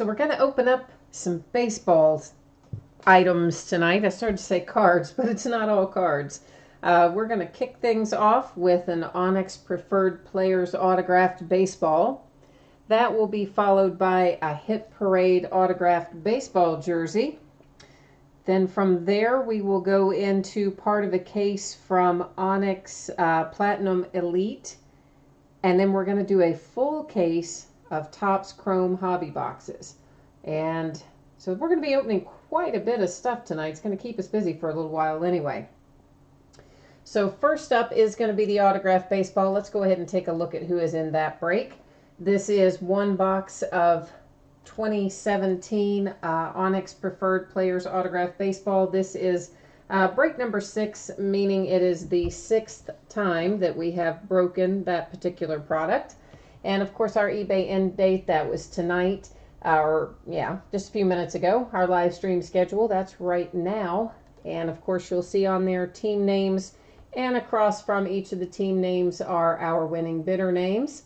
So we're going to open up some baseball items tonight. I started to say cards, but it's not all cards. We're going to kick things off with an Onyx Preferred Players autographed baseball. That will be followed by a Hit Parade autographed baseball jersey. Then from there, we will go into part of a case from Onyx Platinum Elite. And then we're going to do a full case of Topps Chrome hobby boxes. And so we're going to be opening quite a bit of stuff tonight. It's going to keep us busy for a little while anyway. So first up is going to be the autographed baseball. Let's go ahead and take a look at who is in that break. This is one box of 2017 Onyx Preferred Players autographed baseball. This is break number 6, meaning it is the 6th time that we have broken that particular product. And of course, our eBay end date, that was tonight, just a few minutes ago. Our live stream schedule, that's right now. And of course, you'll see on there team names, and across from each of the team names are our winning bidder names.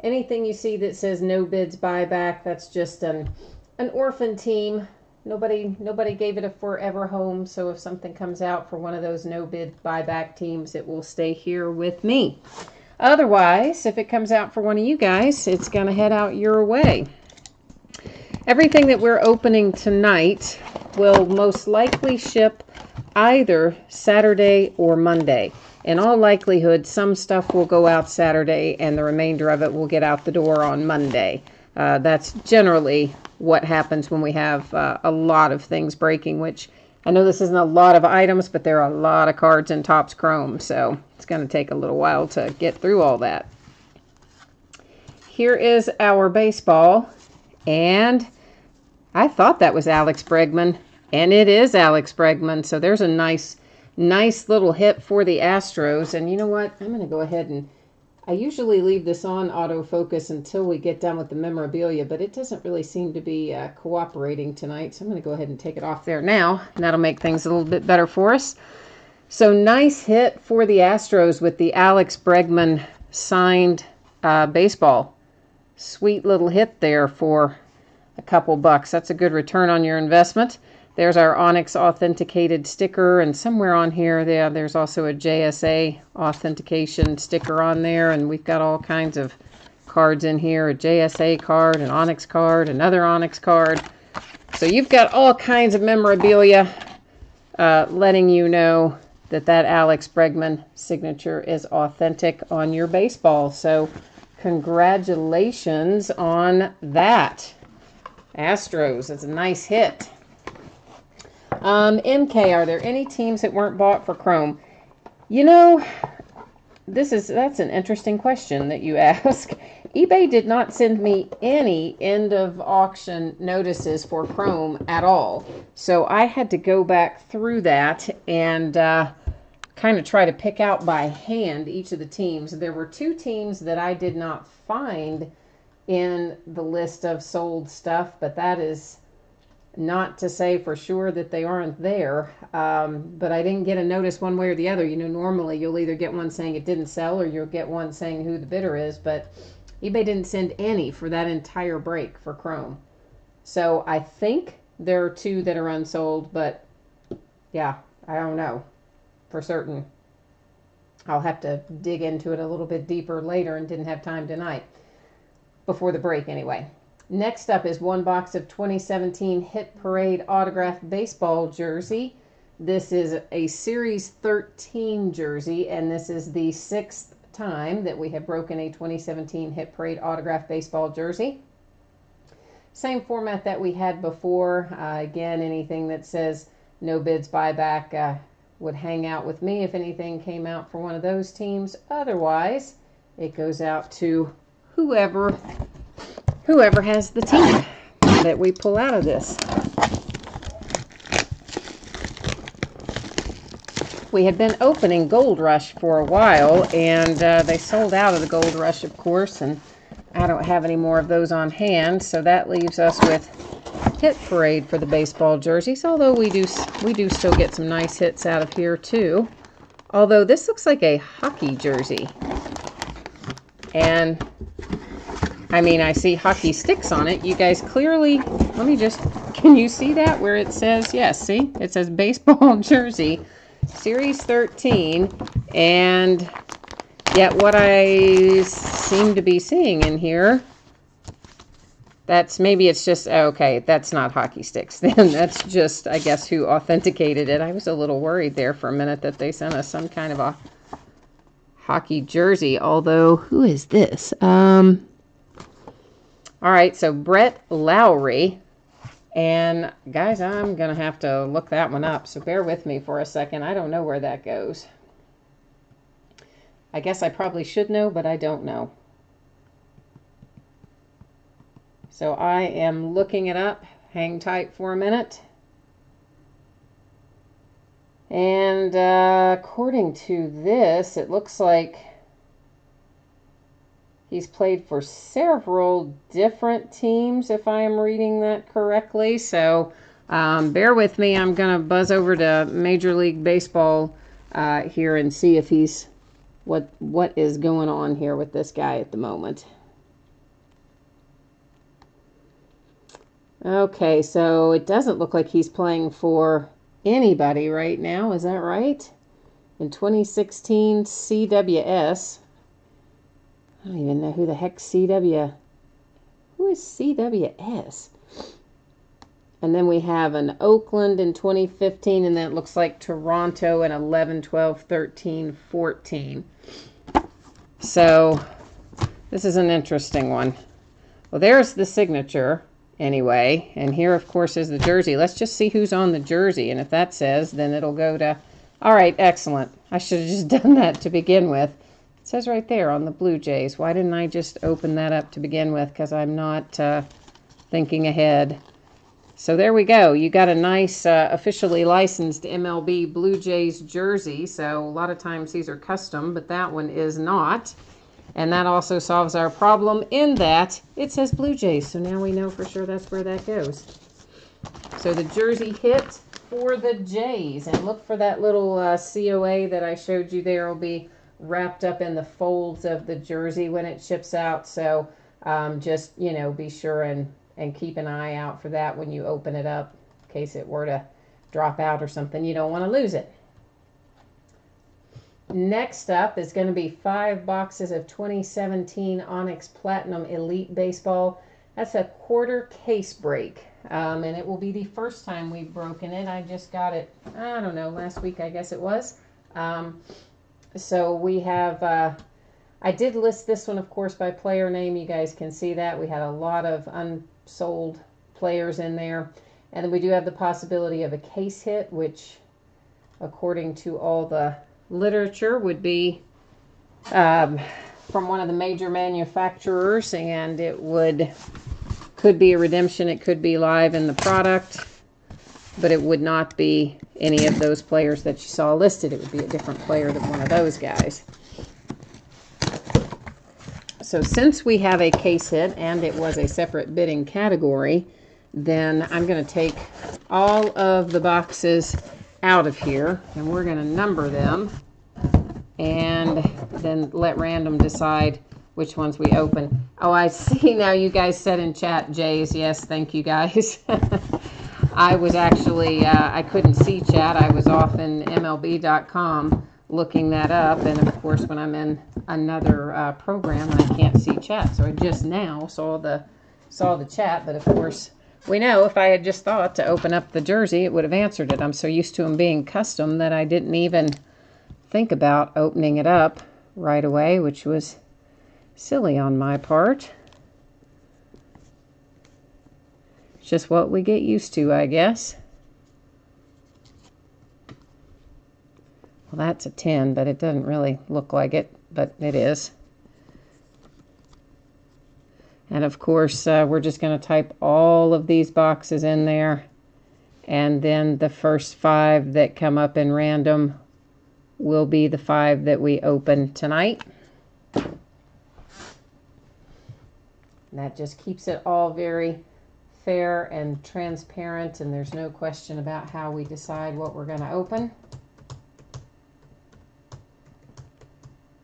Anything you see that says no bids buyback, that's just an orphan team. Nobody gave it a forever home, so if something comes out for one of those no bid buyback teams, it will stay here with me. Otherwise, if it comes out for one of you guys, it's going to head out your way. Everything that we're opening tonight will most likely ship either Saturday or Monday. In all likelihood, some stuff will go out Saturday and the remainder of it will get out the door on Monday. That's generally what happens when we have a lot of things breaking, which I know this isn't a lot of items, but there are a lot of cards in Topps Chrome, so it's going to take a little while to get through all that. Here is our baseball, and I thought that was Alex Bregman, and it is Alex Bregman, so there's a nice little hit for the Astros. And you know what? I'm going to go ahead and I usually leave this on autofocus until we get done with the memorabilia, but it doesn't really seem to be cooperating tonight. So I'm going to go ahead and take it off there now, and that'll make things a little bit better for us. So nice hit for the Astros with the Alex Bregman signed baseball. Sweet little hit there for a couple bucks. That's a good return on your investment. There's our Onyx authenticated sticker, and somewhere on here there's also a JSA authentication sticker on there, and we've got all kinds of cards in here, a JSA card, an Onyx card, another Onyx card. So you've got all kinds of memorabilia letting you know that Alex Bregman signature is authentic on your baseball. So congratulations on that. Astros, it's a nice hit. MK, are there any teams that weren't bought for Chrome? You know, that's an interesting question that you ask. eBay did not send me any end of auction notices for Chrome at all. So I had to go back through that and kind of try to pick out by hand each of the teams. There were 2 teams that I did not find in the list of sold stuff, but that is not to say for sure that they aren't there, but I didn't get a notice one way or the other. You know, normally you'll either get one saying it didn't sell or you'll get one saying who the bidder is, but eBay didn't send any for that entire break for Chrome. So I think there are 2 that are unsold, but yeah, I don't know for certain. I'll have to dig into it a little bit deeper later and didn't have time tonight, before the break anyway. Next up is one box of 2017 Hit Parade autographed baseball jersey. This is a Series 13 jersey, and this is the 6th time that we have broken a 2017 Hit Parade autographed baseball jersey. Same format that we had before. Again, anything that says no bids buyback would hang out with me if anything came out for one of those teams. Otherwise, it goes out to whoever has the team that we pull out of this. We had been opening Gold Rush for a while, and they sold out of the Gold Rush, of course, and I don't have any more of those on hand, so that leaves us with Hit Parade for the baseball jerseys, although we do still get some nice hits out of here too. Although this looks like a hockey jersey, and I mean, I see hockey sticks on it. You guys clearly, let me just, can you see that where it says, yes, see? It says baseball jersey, Series 13, and yet what I seem to be seeing in here, maybe it's just, okay, that's not hockey sticks then. That's just, I guess, who authenticated it. I was a little worried there for a minute that they sent us some kind of a hockey jersey, although, who is this? All right, so Brett Lowry. And guys, I'm going to have to look that one up, so bear with me for a second. I don't know where that goes. I guess I probably should know, but I don't know. So I am looking it up. Hang tight for a minute. And according to this, it looks like he's played for several different teams, if I am reading that correctly. So bear with me. I'm going to buzz over to Major League Baseball here and see if he's what is going on here with this guy at the moment. Okay, so it doesn't look like he's playing for anybody right now. Is that right? In 2016 CWS. I don't even know who the heck who is CWS? And then we have an Oakland in 2015, and then it looks like Toronto in 11, 12, 13, 14. So this is an interesting one. Well, there's the signature anyway, and here, of course, is the jersey. Let's just see who's on the jersey, and if that says, then it'll go to... All right, excellent. I should have just done that to begin with. It says right there on the Blue Jays. Why didn't I just open that up to begin with? Because I'm not thinking ahead. So there we go. You got a nice officially licensed MLB Blue Jays jersey. So a lot of times these are custom, but that one is not. And that also solves our problem in that it says Blue Jays. So now we know for sure that's where that goes. So the jersey hit for the Jays. And look for that little COA that I showed you there will be wrapped up in the folds of the jersey when it ships out. So just, you know, be sure and keep an eye out for that when you open it up in case it were to drop out or something. You don't want to lose it. Next up is going to be 5 boxes of 2017 Onyx Platinum Elite Baseball. That's a quarter case break, and it will be the first time we've broken it. I just got it, I don't know, last week I guess it was. So we have, I did list this one, of course, by player name. You guys can see that. We had a lot of unsold players in there. And then we do have the possibility of a case hit, which, according to all the literature, would be from one of the major manufacturers, and it could be a redemption, it could be live in the product, but it would not be any of those players that you saw listed. It would be a different player than one of those guys. So since we have a case hit and it was a separate bidding category, then I'm going to take all of the boxes out of here and we're going to number them and then let random decide which ones we open. Oh, I see now you guys said in chat, Jays. Yes, thank you guys. I was actually, I couldn't see chat. I was off in MLB.com looking that up. And of course, when I'm in another program, I can't see chat. So I just now saw the chat. But of course, we know if I had just thought to open up the jersey, it would have answered it. I'm so used to them being custom that I didn't even think about opening it up right away, which was silly on my part. It's just what we get used to, I guess. Well, that's a 10, but it doesn't really look like it, but it is. And of course, we're just going to type all of these boxes in there. And then the first 5 that come up in random will be the 5 that we open tonight. And that just keeps it all very fair and transparent, and there's no question about how we decide what we're going to open.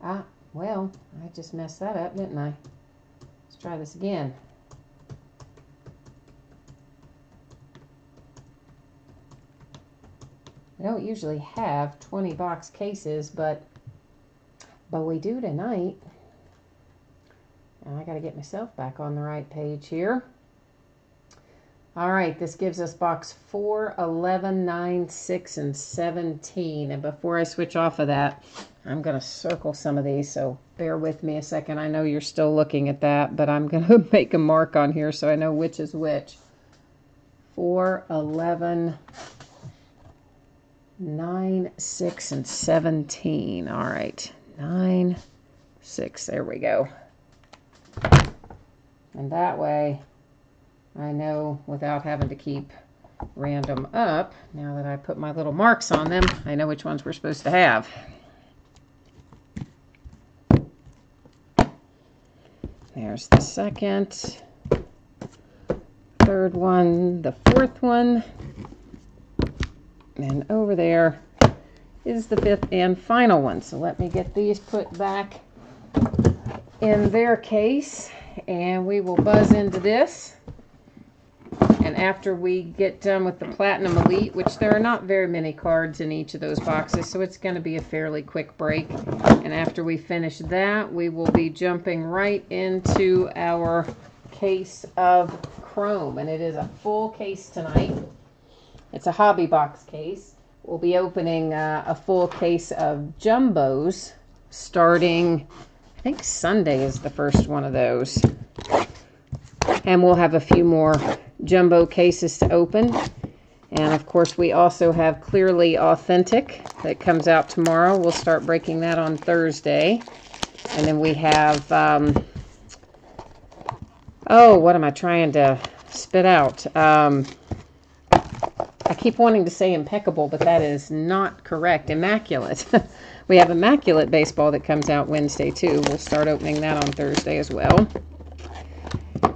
Ah, well, I just messed that up, didn't I? It's try this again. We don't usually have 20 box cases, but we do tonight. And I got to get myself back on the right page here. All right, this gives us box 4, 11, 9, 6, and 17. And before I switch off of that, I'm going to circle some of these, so bear with me a second. I know you're still looking at that, but I'm going to make a mark on here so I know which is which. 4, 11, 9, 6, and 17. All right, 9, 6, there we go. And that way, I know without having to keep random up, now that I put my little marks on them, I know which ones we're supposed to have. There's the second, third one, the fourth one, and over there is the fifth and final one. So let me get these put back in their case, and we will buzz into this. And after we get done with the Platinum Elite, which there are not very many cards in each of those boxes, so it's going to be a fairly quick break. And after we finish that, we will be jumping right into our case of Chrome. And it is a full case tonight. It's a hobby box case. We'll be opening a full case of Jumbos starting, I think Sunday is the first one of those. And we'll have a few more jumbo cases to open. And of course we also have Clearly Authentic that comes out tomorrow. We'll start breaking that on Thursday. And then we have oh, what am I trying to spit out? I keep wanting to say Impeccable, but that is not correct. Immaculate. We have Immaculate Baseball that comes out Wednesday too. We'll start opening that on Thursday as well.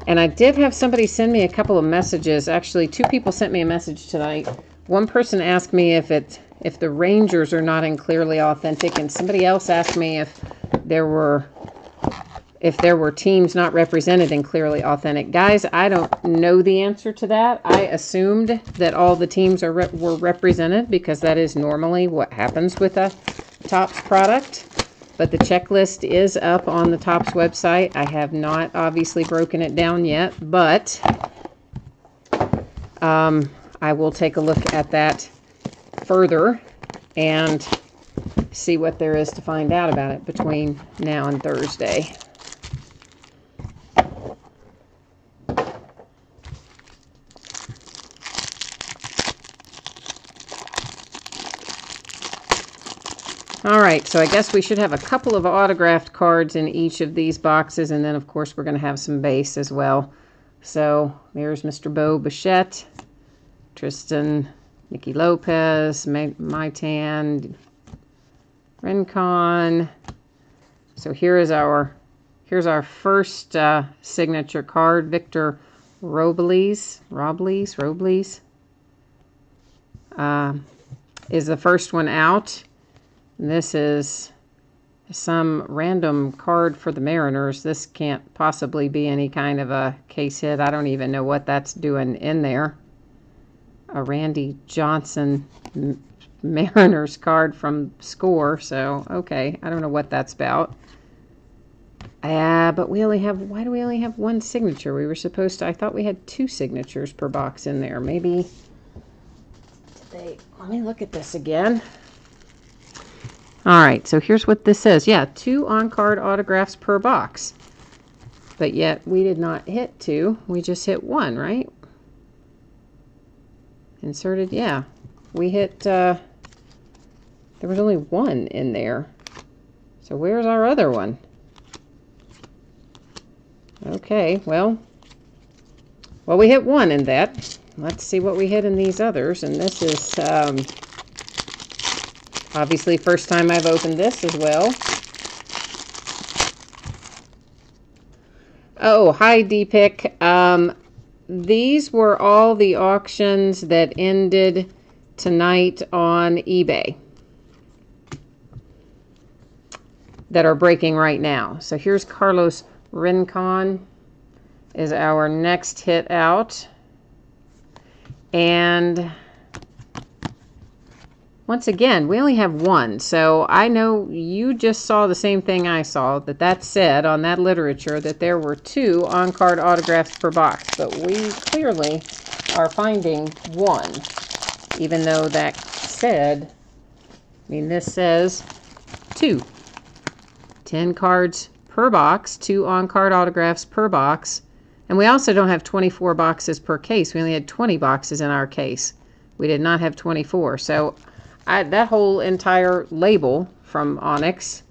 And I did have somebody send me a couple of messages. Actually, 2 people sent me a message tonight. One person asked me if the Rangers are not in Clearly Authentic, and somebody else asked me if there were teams not represented in Clearly Authentic. Guys, I don't know the answer to that. I assumed that all the teams were represented because that is normally what happens with a Topps product. But the checklist is up on the Topps website. I have not obviously broken it down yet, but I will take a look at that further and see what there is to find out about it between now and Thursday. All right, so I guess we should have a couple of autographed cards in each of these boxes, and then, of course, we're going to have some base as well. So there's Mr. Bo Bichette, Tristan, Nicky Lopez, Maitan, Rincon. So here's our first signature card, Victor Robles is the first one out. This is some random card for the Mariners. This can't possibly be any kind of a case hit. I don't even know what that's doing in there. A Randy Johnson Mariners card from Score. So, okay. I don't know what that's about. But we only have, why do we only have one signature? We were supposed to, I thought we had 2 signatures per box in there. Maybe, let me look at this again. All right, so here's what this says. Yeah, 2 on-card autographs per box. But yet, we did not hit 2. We just hit 1, right? Inserted, yeah. We hit, there was only 1 in there. So where's our other one? Okay, well, we hit 1 in that. Let's see what we hit in these others. And this is, obviously, first time I've opened this as well. Oh, hi, D-Pick. These were all the auctions that ended tonight on eBay that are breaking right now. So here's Carlos Rincon. is our next hit out. And once again, we only have one. So I know you just saw the same thing I saw, that said on that literature that there were 2 on-card autographs per box. But we clearly are finding 1, even though that said, I mean, this says 2. 10 cards per box, 2 on-card autographs per box. And we also don't have 24 boxes per case. We only had 20 boxes in our case. We did not have 24. So that whole entire label from Onyx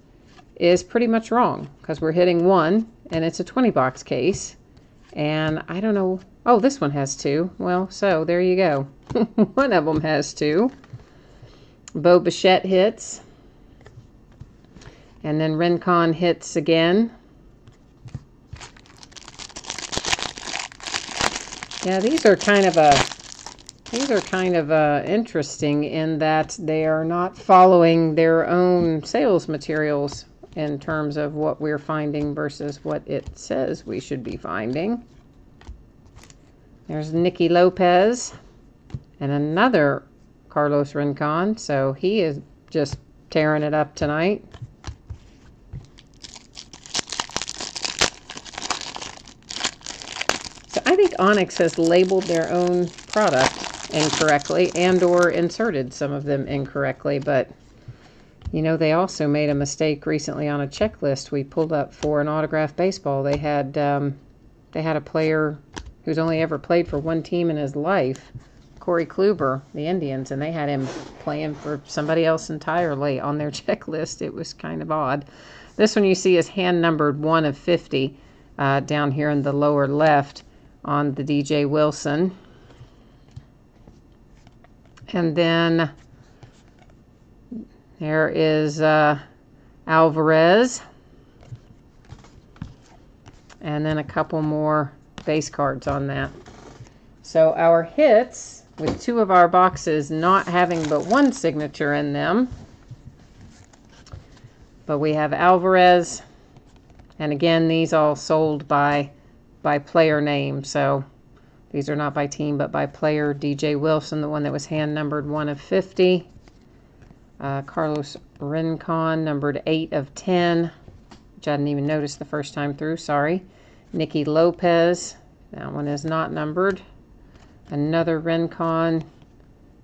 is pretty much wrong, because we're hitting 1 and it's a 20 box case. And I don't know. Oh, this one has 2. Well, so there you go. One of them has 2. Bo Bichette hits. And then Rincon hits again. Yeah, these are kind of interesting in that they are not following their own sales materials in terms of what we're finding versus what it says we should be finding. There's Nicky Lopez and another Carlos Rincon, so he is just tearing it up tonight. So I think Onyx has labeled their own product incorrectly and or inserted some of them incorrectly, but you know, they also made a mistake recently on a checklist we pulled up for an autographed baseball. They had a player who's only ever played for one team in his life, Corey Kluber, the Indians, and they had him playing for somebody else entirely on their checklist. It was kind of odd. This one you see is hand numbered 1 of 50 down here in the lower left on the DJ Wilson. And then there is Alvarez. And then a couple more base cards on that. So our hits, with 2 of our boxes not having but 1 signature in them. But we have Alvarez. And again, these all sold by player name. So these are not by team, but by player. DJ Wilson, the one that was hand numbered 1 of 50. Carlos Rincon, numbered 8 of 10, which I didn't even notice the first time through, sorry. Nicky Lopez, that one is not numbered. Another Rincon,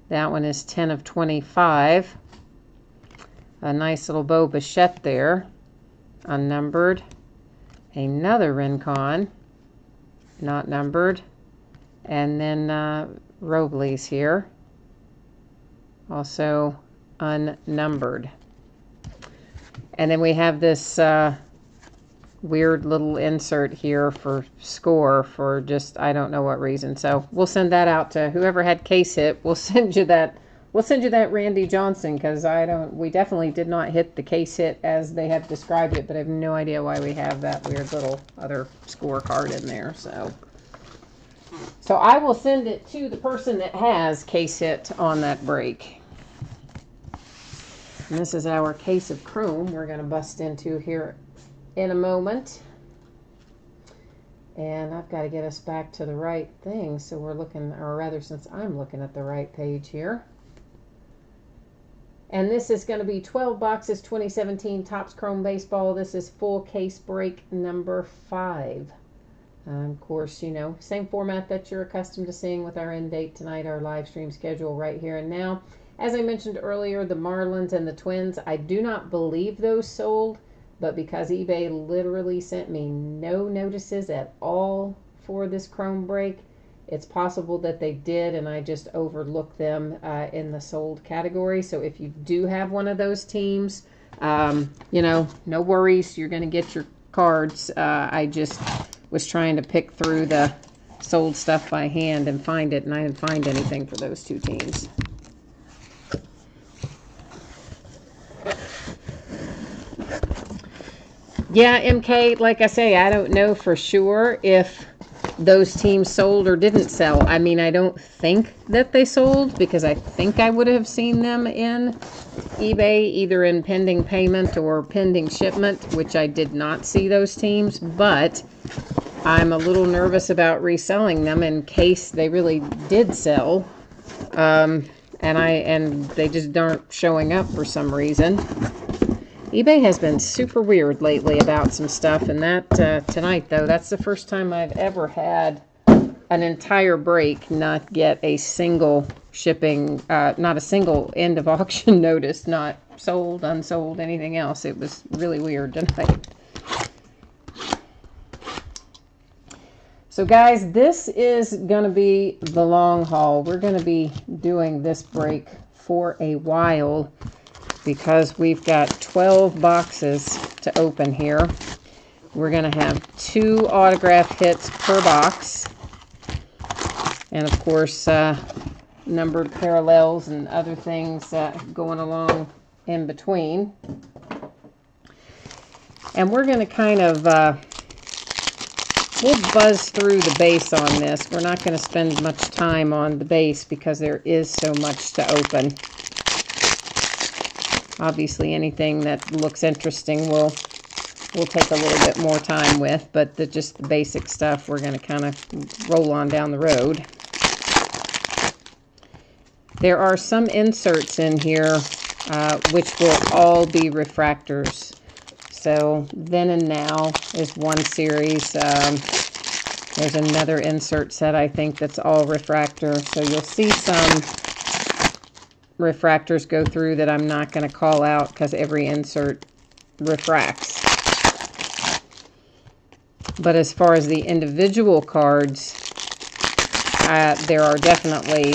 that one is 10 of 25. A nice little Bo Bichette there, unnumbered. Another Rincon, not numbered. And then Robles here, also unnumbered. And then we have this weird little insert here for score for just I don't know what reason. So we'll send that out to whoever had case hit. We'll send you that Randy Johnson, because we definitely did not hit the case hit as they have described it, but I have no idea why we have that weird little other score card in there. So I will send it to the person that has case hit on that break. And this is our case of chrome we're going to bust into here in a moment. And I've got to get us back to the right thing, so we're looking, or rather since I'm looking at the right page here. And this is going to be 12 boxes, 2017 Topps Chrome Baseball. This is full case break number 5. Of course, you know, same format that you're accustomed to seeing with our end date tonight, our live stream schedule right here and now. As I mentioned earlier, the Marlins and the Twins, I do not believe those sold, but because eBay literally sent me no notices at all for this Chrome break, it's possible that they did and I just overlooked them in the sold category. So if you do have one of those teams, you know, no worries, you're going to get your cards. I just was trying to pick through the sold stuff by hand and find it, and I didn't find anything for those 2 teams. Yeah, MK, like I say, I don't know for sure if those teams sold or didn't sell. I mean, I don't think that they sold, because I think I would have seen them in eBay, either in pending payment or pending shipment, which I did not see those teams. But I'm a little nervous about reselling them in case they really did sell. And they just aren't showing up for some reason. eBay has been super weird lately about some stuff, and that tonight, though, that's the first time I've ever had an entire break not get a single shipping, not a single end of auction notice, not sold, unsold, anything else. It was really weird tonight. So guys, this is going to be the long haul. We're going to be doing this break for a while because we've got 12 boxes to open here. We're going to have 2 autograph hits per box. And of course, numbered parallels and other things going along in between. And we're going to kind of... we'll buzz through the base on this. We're not going to spend much time on the base because there is so much to open. Obviously, anything that looks interesting we'll take a little bit more time with, but just the basic stuff we're going to kind of roll on down the road. There are some inserts in here which will all be refractors. So Then and Now is one series. There's another insert set, I think, that's all refractor. So you'll see some refractors go through that I'm not going to call out because every insert refracts. But as far as the individual cards, there are definitely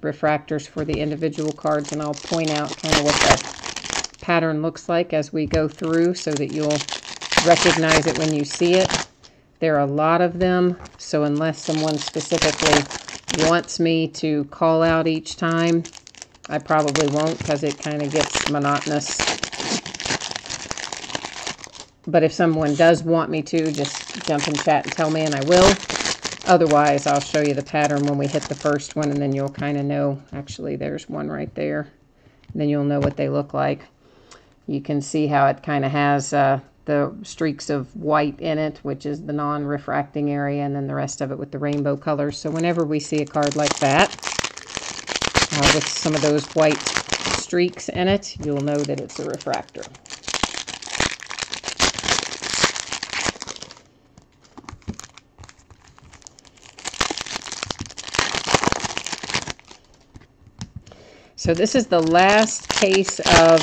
refractors for the individual cards, and I'll point out kind of what the pattern looks like as we go through so that you'll recognize it when you see it. There are a lot of them, so unless someone specifically wants me to call out each time, I probably won't because it kind of gets monotonous. But if someone does want me to, just jump in chat and tell me and I will. Otherwise, I'll show you the pattern when we hit the first one, and then you'll kind of know. Actually, there's one right there. And then you'll know what they look like. You can see how it kind of has the streaks of white in it, which is the non-refracting area, and then the rest of it with the rainbow colors. So whenever we see a card like that, with some of those white streaks in it, you'll know that it's a refractor. So this is the last case of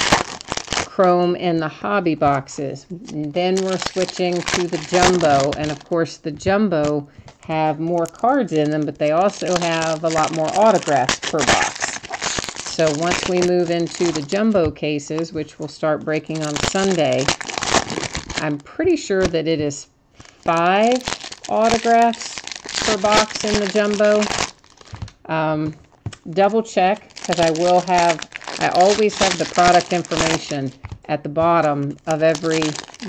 chrome in the hobby boxes. And then we're switching to the jumbo, and of course the jumbo have more cards in them, but they also have a lot more autographs per box. So once we move into the jumbo cases, which we'll start breaking on Sunday, I'm pretty sure that it is 5 autographs per box in the jumbo. Double check, because I always have the product information at the bottom of every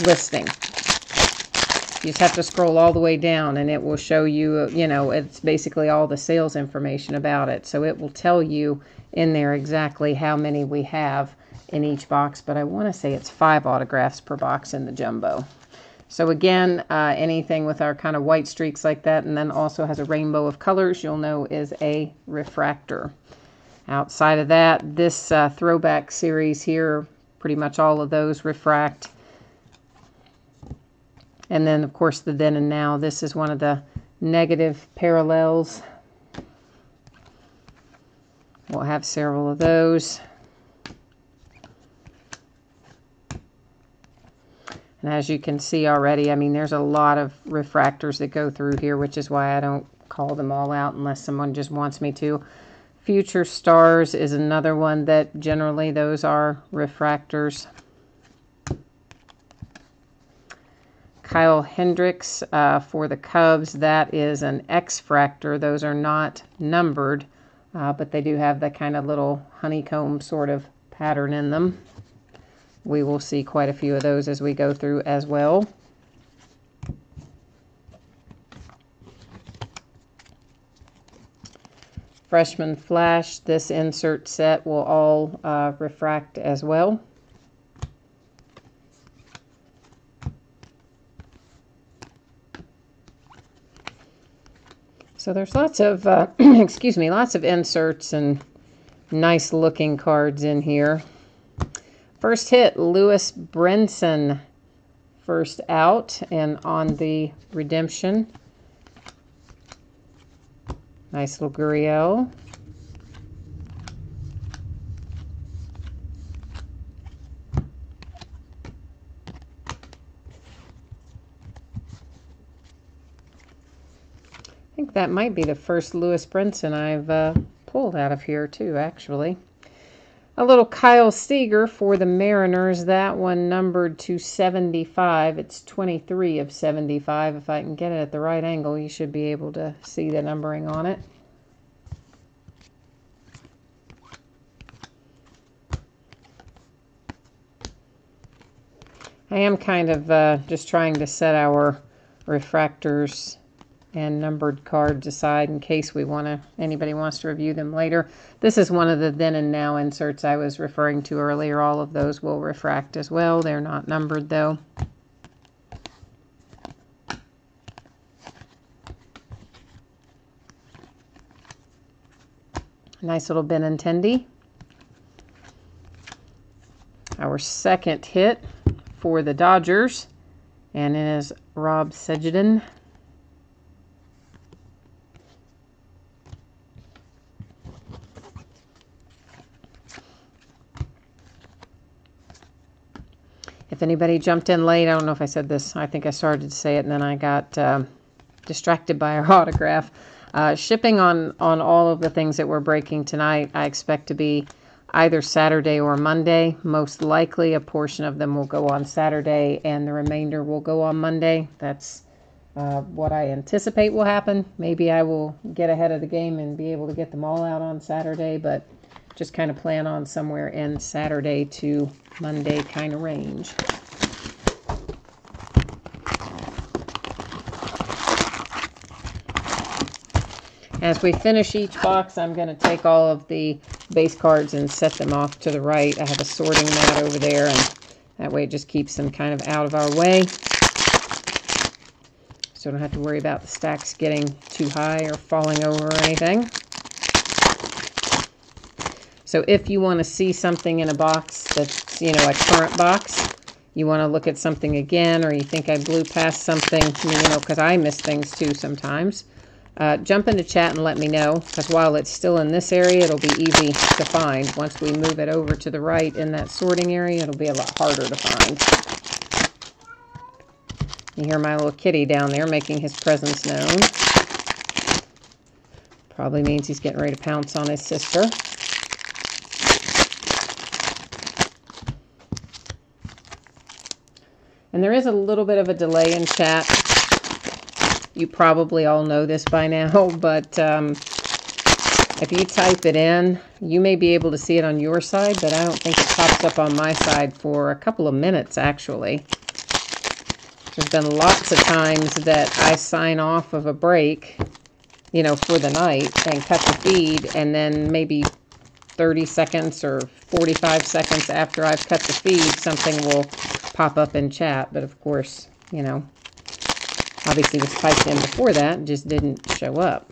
listing. You just have to scroll all the way down and it will show you, it's basically all the sales information about it. So it will tell you in there exactly how many we have in each box, but I want to say it's 5 autographs per box in the jumbo. So again, anything with our kind of white streaks like that, and then also has a rainbow of colors, you'll know is a refractor. Outside of that, this throwback series here, pretty much all of those refract. And then, of course, the Then and Now. This is one of the negative parallels. We'll have several of those. And as you can see already, I mean, there's a lot of refractors that go through here, which is why I don't call them all out unless someone just wants me to. Future Stars is another one that generally those are refractors. Kyle Hendricks for the Cubs, that is an X-fractor. Those are not numbered, but they do have that kind of little honeycomb sort of pattern in them. We will see quite a few of those as we go through as well. Freshman Flash, this insert set will all refract as well. So there's lots of, excuse me, lots of inserts and nice looking cards in here. First hit, Lewis Brinson, first out and on the redemption. Nice little Gurriel. I think that might be the first Lewis Brinson I've pulled out of here too, actually. A little Kyle Seager for the Mariners. That one numbered to 75. It's 23 of 75. If I can get it at the right angle, you should be able to see the numbering on it. I am kind of just trying to set our refractors and numbered cards aside in case anybody wants to review them later. This is one of the then and now inserts I was referring to earlier. All of those will refract as well. They're not numbered though. Nice little Benintendi. Our second hit for the Dodgers, and it is Rob Segedin. If anybody jumped in late, I don't know if I said this. I think I started to say it, and then I got distracted by our autograph. Shipping on all of the things that we're breaking tonight, I expect to be either Saturday or Monday. Most likely a portion of them will go on Saturday, and the remainder will go on Monday. That's what I anticipate will happen. Maybe I will get ahead of the game and be able to get them all out on Saturday, but just kind of plan on somewhere in Saturday to Monday kind of range. As we finish each box, I'm going to take all of the base cards and set them off to the right. I have a sorting mat over there, and that way it just keeps them kind of out of our way. So I don't have to worry about the stacks getting too high or falling over or anything. So if you want to see something in a box that's, a current box, you want to look at something again, or you think I blew past something, because I miss things too sometimes, jump into chat and let me know, because while it's still in this area, it'll be easy to find. Once we move it over to the right in that sorting area, it'll be a lot harder to find. You hear my little kitty down there making his presence known. Probably means he's getting ready to pounce on his sister. And there is a little bit of a delay in chat. You probably all know this by now, but if you type it in, you may be able to see it on your side, but I don't think it pops up on my side for a couple of minutes, actually. There's been lots of times that I sign off of a break, for the night and cut the feed, and then maybe 30 seconds or 45 seconds after I've cut the feed, something will pop up in chat. But of course, obviously was typed in before that, just didn't show up.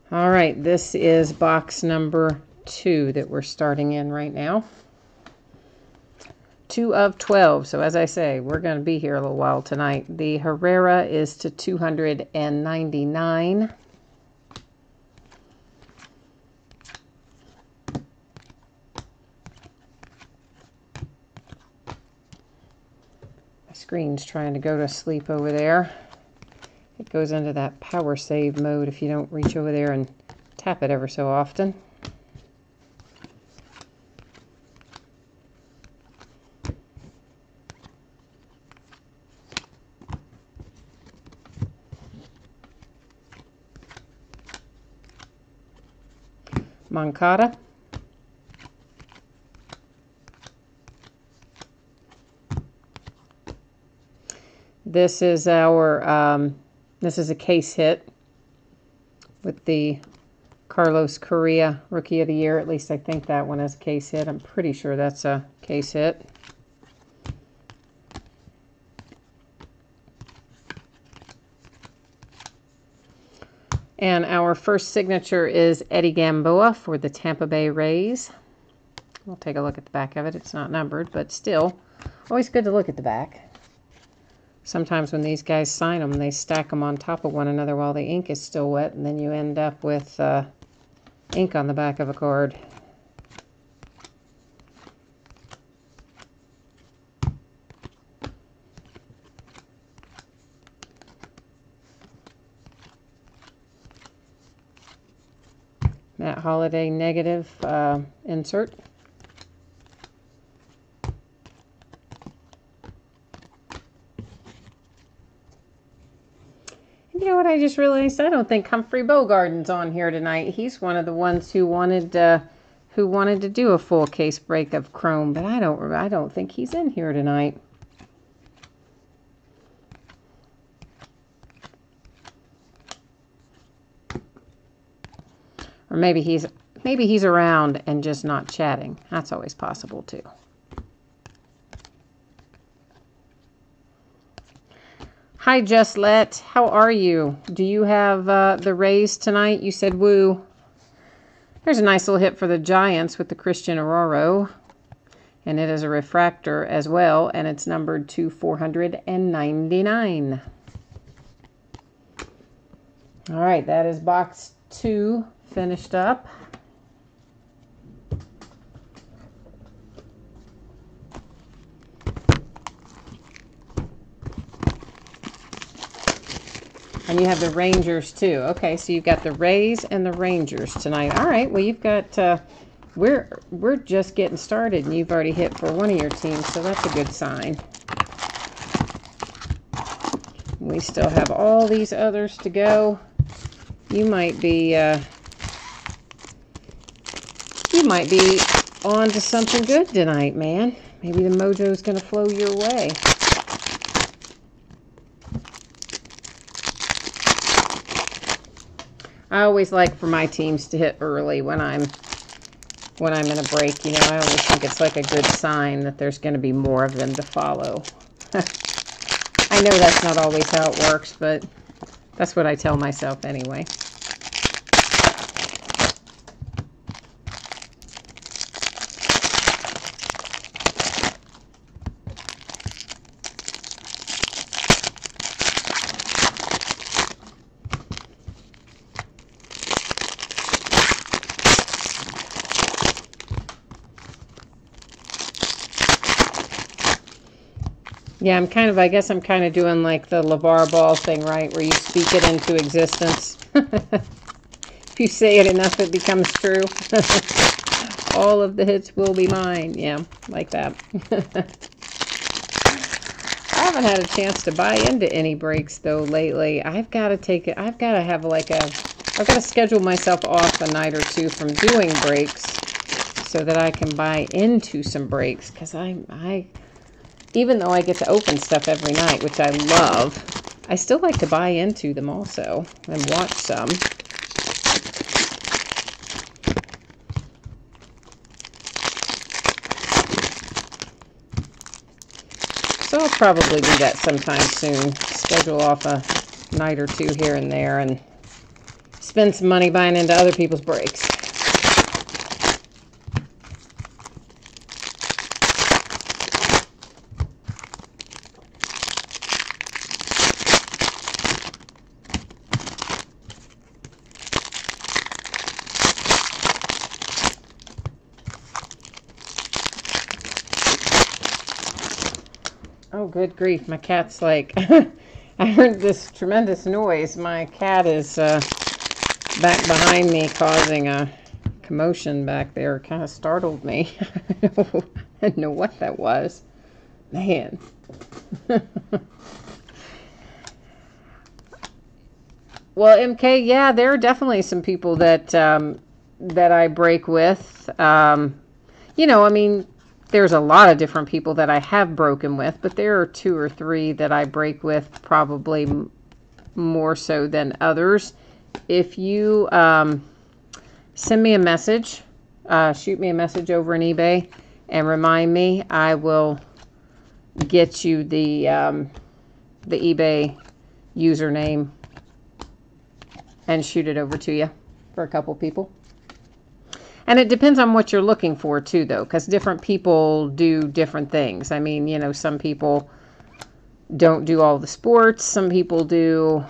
All right, this is box number 2 that we're starting in right now. 2 of 12. So as I say, we're going to be here a little while tonight. The Herrera is to 299. My screen's trying to go to sleep over there. It goes into that power save mode if you don't reach over there and tap it ever so often. Moncada. This is our, this is a case hit with the Carlos Correa Rookie of the Year. At least I think that one is a case hit. I'm pretty sure that's a case hit. And our first signature is Eddie Gamboa for the Tampa Bay Rays. We'll take a look at the back of it. It's not numbered, but still, always good to look at the back. Sometimes when these guys sign them, they stack them on top of one another while the ink is still wet, and then you end up with ink on the back of a card. Matt Holliday negative insert. You know what I just realized? I don't think Humphrey Bogarden's on here tonight. He's one of the ones who wanted to do a full case break of Chrome, but I don't think he's in here tonight. Or maybe he's around and just not chatting. That's always possible too. Hi, Just Let. How are you? Do you have the Rays tonight? You said woo. There's a nice little hit for the Giants with the Christian Arroyo. And it is a refractor as well, and it's numbered to 499. All right, that is box 2 finished up. And you have the Rangers too. Okay, so you've got the Rays and the Rangers tonight. All right, well you've got, we're just getting started and you've already hit for one of your teams, so that's a good sign. We still have all these others to go. You might be on to something good tonight, man. Maybe the mojo's going to flow your way. I always like for my teams to hit early when I'm in a break. You know, I always think it's like a good sign that there's going to be more of them to follow. I know that's not always how it works, but that's what I tell myself anyway. Yeah, I guess I'm kind of doing like the LeVar Ball thing, right? Where you speak it into existence. If you say it enough, it becomes true. All of the hits will be mine. Yeah, like that. I haven't had a chance to buy into any breaks though lately. I've got to take it. I've got to schedule myself off a night or two from doing breaks so that I can buy into some breaks, because even though I get to open stuff every night, which I love, I still like to buy into them also and watch some. So I'll probably do that sometime soon. Schedule off a night or two here and there and spend some money buying into other people's breaks. Oh, good grief. My cat's like, I heard this tremendous noise. My cat is back behind me causing a commotion back there kind of startled me. I didn't know what that was. Man. Well, MK, yeah, there are definitely some people that that I break with. You know, I mean, there's a lot of different people that I have broken with, but there are 2 or 3 that I break with probably more so than others. If you send me a message, shoot me a message over in eBay and remind me, I will get you the eBay username and shoot it over to you for a couple people. And it depends on what you're looking for too, though, because different people do different things. I mean, you know, some people don't do all the sports. Some people do,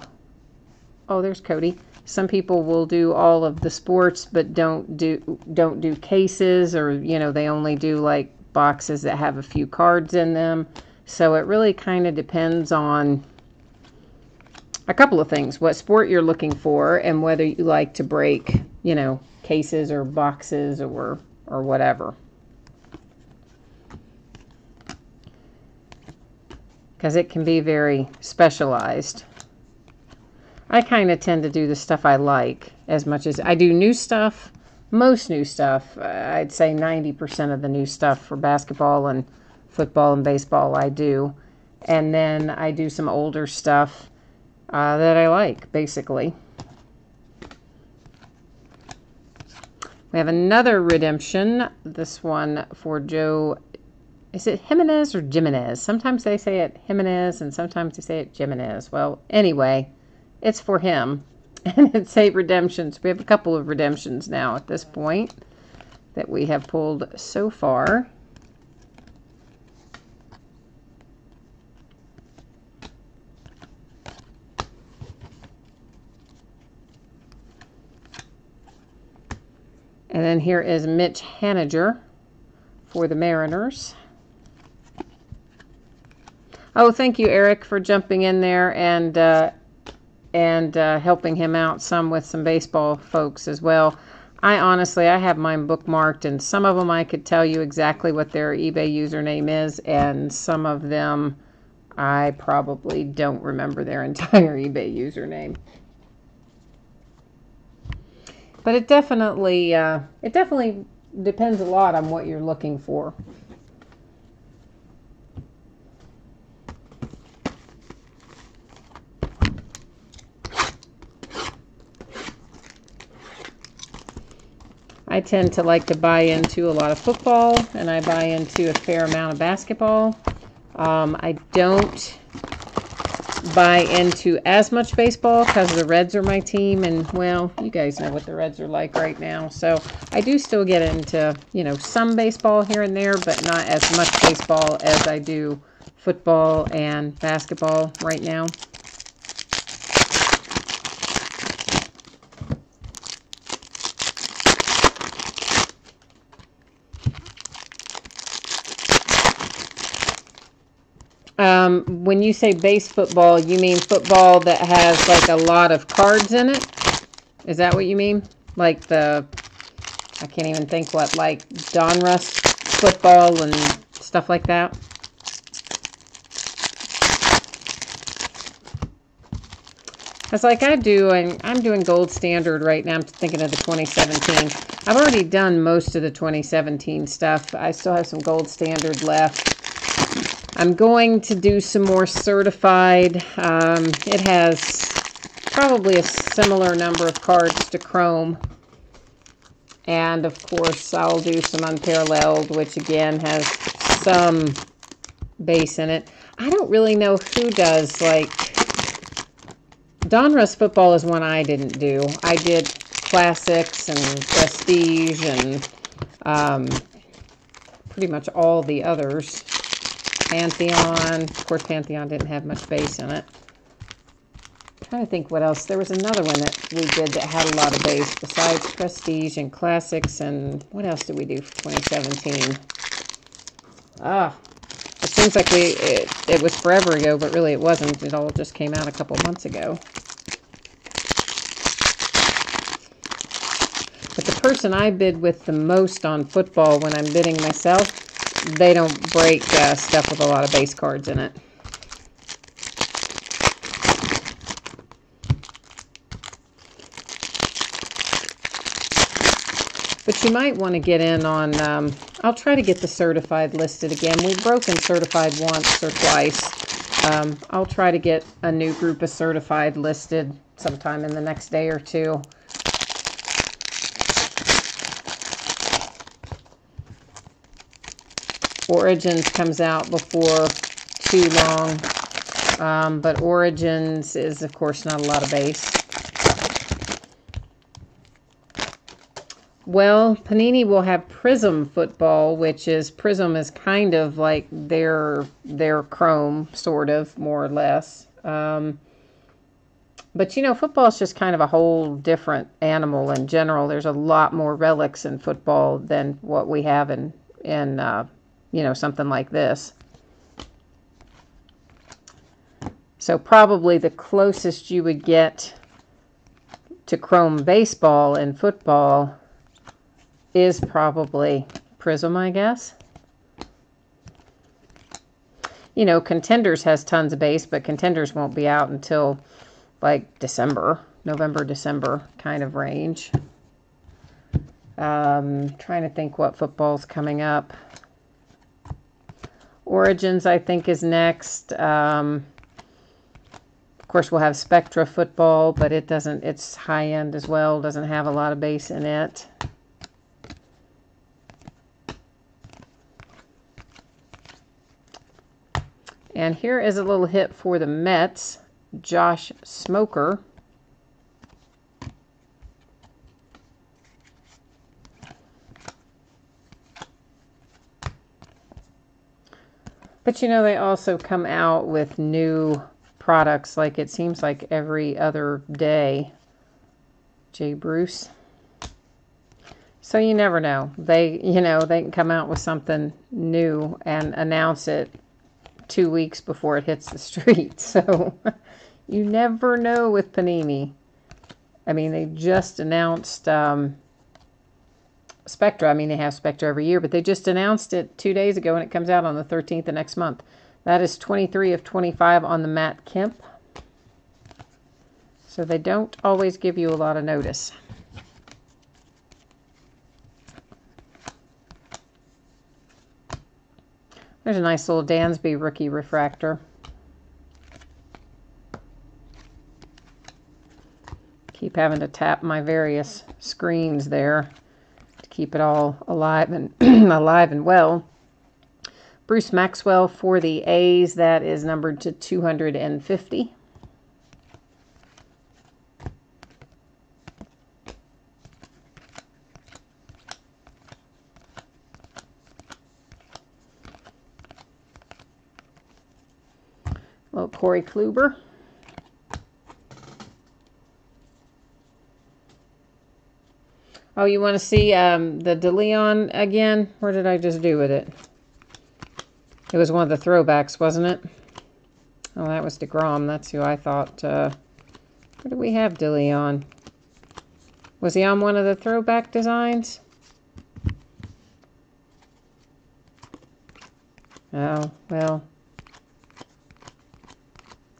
oh, there's Cody. Some people will do all of the sports but don't do cases, or, you know, they only do like boxes that have a few cards in them. So it really kind of depends on a couple of things, what sport you're looking for and whether you like to break, you know, cases or boxes or whatever. Because it can be very specialized. I kind of tend to do the stuff I like as much as I do new stuff. Most new stuff, I'd say 90% of the new stuff for basketball and football and baseball I do. And then I do some older stuff that I like, basically. We have another redemption. This one for Joe. Is it Jimenez or Jimenez? Sometimes they say it Jimenez and sometimes they say it Jimenez. Well, anyway, it's for him. And it's 8 redemptions. We have a couple of redemptions now at this point that we have pulled so far. And then here is Mitch Haniger for the Mariners. Oh, thank you, Eric, for jumping in there and helping him out some with some baseball folks as well. I have mine bookmarked, and some of them I could tell you exactly what their eBay username is, and some of them I probably don't remember their entire eBay username. But it definitely depends a lot on what you're looking for. I tend to like to buy into a lot of football, and I buy into a fair amount of basketball. I don't buy into as much baseball because the Reds are my team, and well, you guys know what the Reds are like right now. So I do still get into, you know, some baseball here and there, but not as much baseball as I do football and basketball right now. When you say base football, you mean football that has like a lot of cards in it? Is that what you mean? Like I can't even think what, like Donruss football and stuff like that? That's like I'm doing Gold Standard right now. I'm thinking of the 2017. I've already done most of the 2017 stuff. I still have some Gold Standard left. I'm going to do some more certified. It has probably a similar number of cards to Chrome. And of course, I'll do some Unparalleled, which again has some base in it. I don't really know who does, like, Donruss football is one I didn't do. I did Classics and Prestige and pretty much all the others. Pantheon. Of course, Pantheon didn't have much base in it. I'm trying to think what else. There was another one that we did that had a lot of base besides Prestige and Classics. And what else did we do for 2017? It seems like it was forever ago, but really it wasn't. It all just came out a couple months ago. But the person I bid with the most on football when I'm bidding myself, they don't break stuff with a lot of base cards in it. But you might want to get in on, I'll try to get the certified listed again. We've broken certified once or twice. I'll try to get a new group of certified listed sometime in the next day or two. Origins comes out before too long, but Origins is, of course, not a lot of base. Well, Panini will have Prism football, which is, Prism is kind of like their Chrome, sort of, more or less. But, you know, football is just kind of a whole different animal in general. There's a lot more relics in football than what we have in you know, something like this. So probably the closest you would get to Chrome baseball and football is probably Prism, I guess. You know, Contenders has tons of base, but Contenders won't be out until like December, November, December kind of range. Trying to think what football's coming up. Origins, I think, is next. Of course, we'll have Spectra football, but it doesn't, it's high end as well, doesn't have a lot of base in it. And here is a little hit for the Mets, Josh Smoker. But you know, they also come out with new products, like it seems like every other day. Jay Bruce. So you never know. They, you know, they can come out with something new and announce it 2 weeks before it hits the street. So you never know with Panini. I mean, they just announced Spectra. I mean, they have Spectra every year, but they just announced it 2 days ago, and it comes out on the 13th of next month. That is 23 of 25 on the Matt Kemp. So they don't always give you a lot of notice. There's a nice little Dansby rookie refractor. Keep having to tap my various screens there to keep it all alive and alive and well. Bruce Maxwell for the A's, that is numbered to 250. Little Corey Kluber. Oh, you want to see the DeLeon again? Where did I just do with it? It was one of the throwbacks, wasn't it? Oh, that was DeGrom. That's who I thought. Where do we have DeLeon? Was he on one of the throwback designs? Oh, well.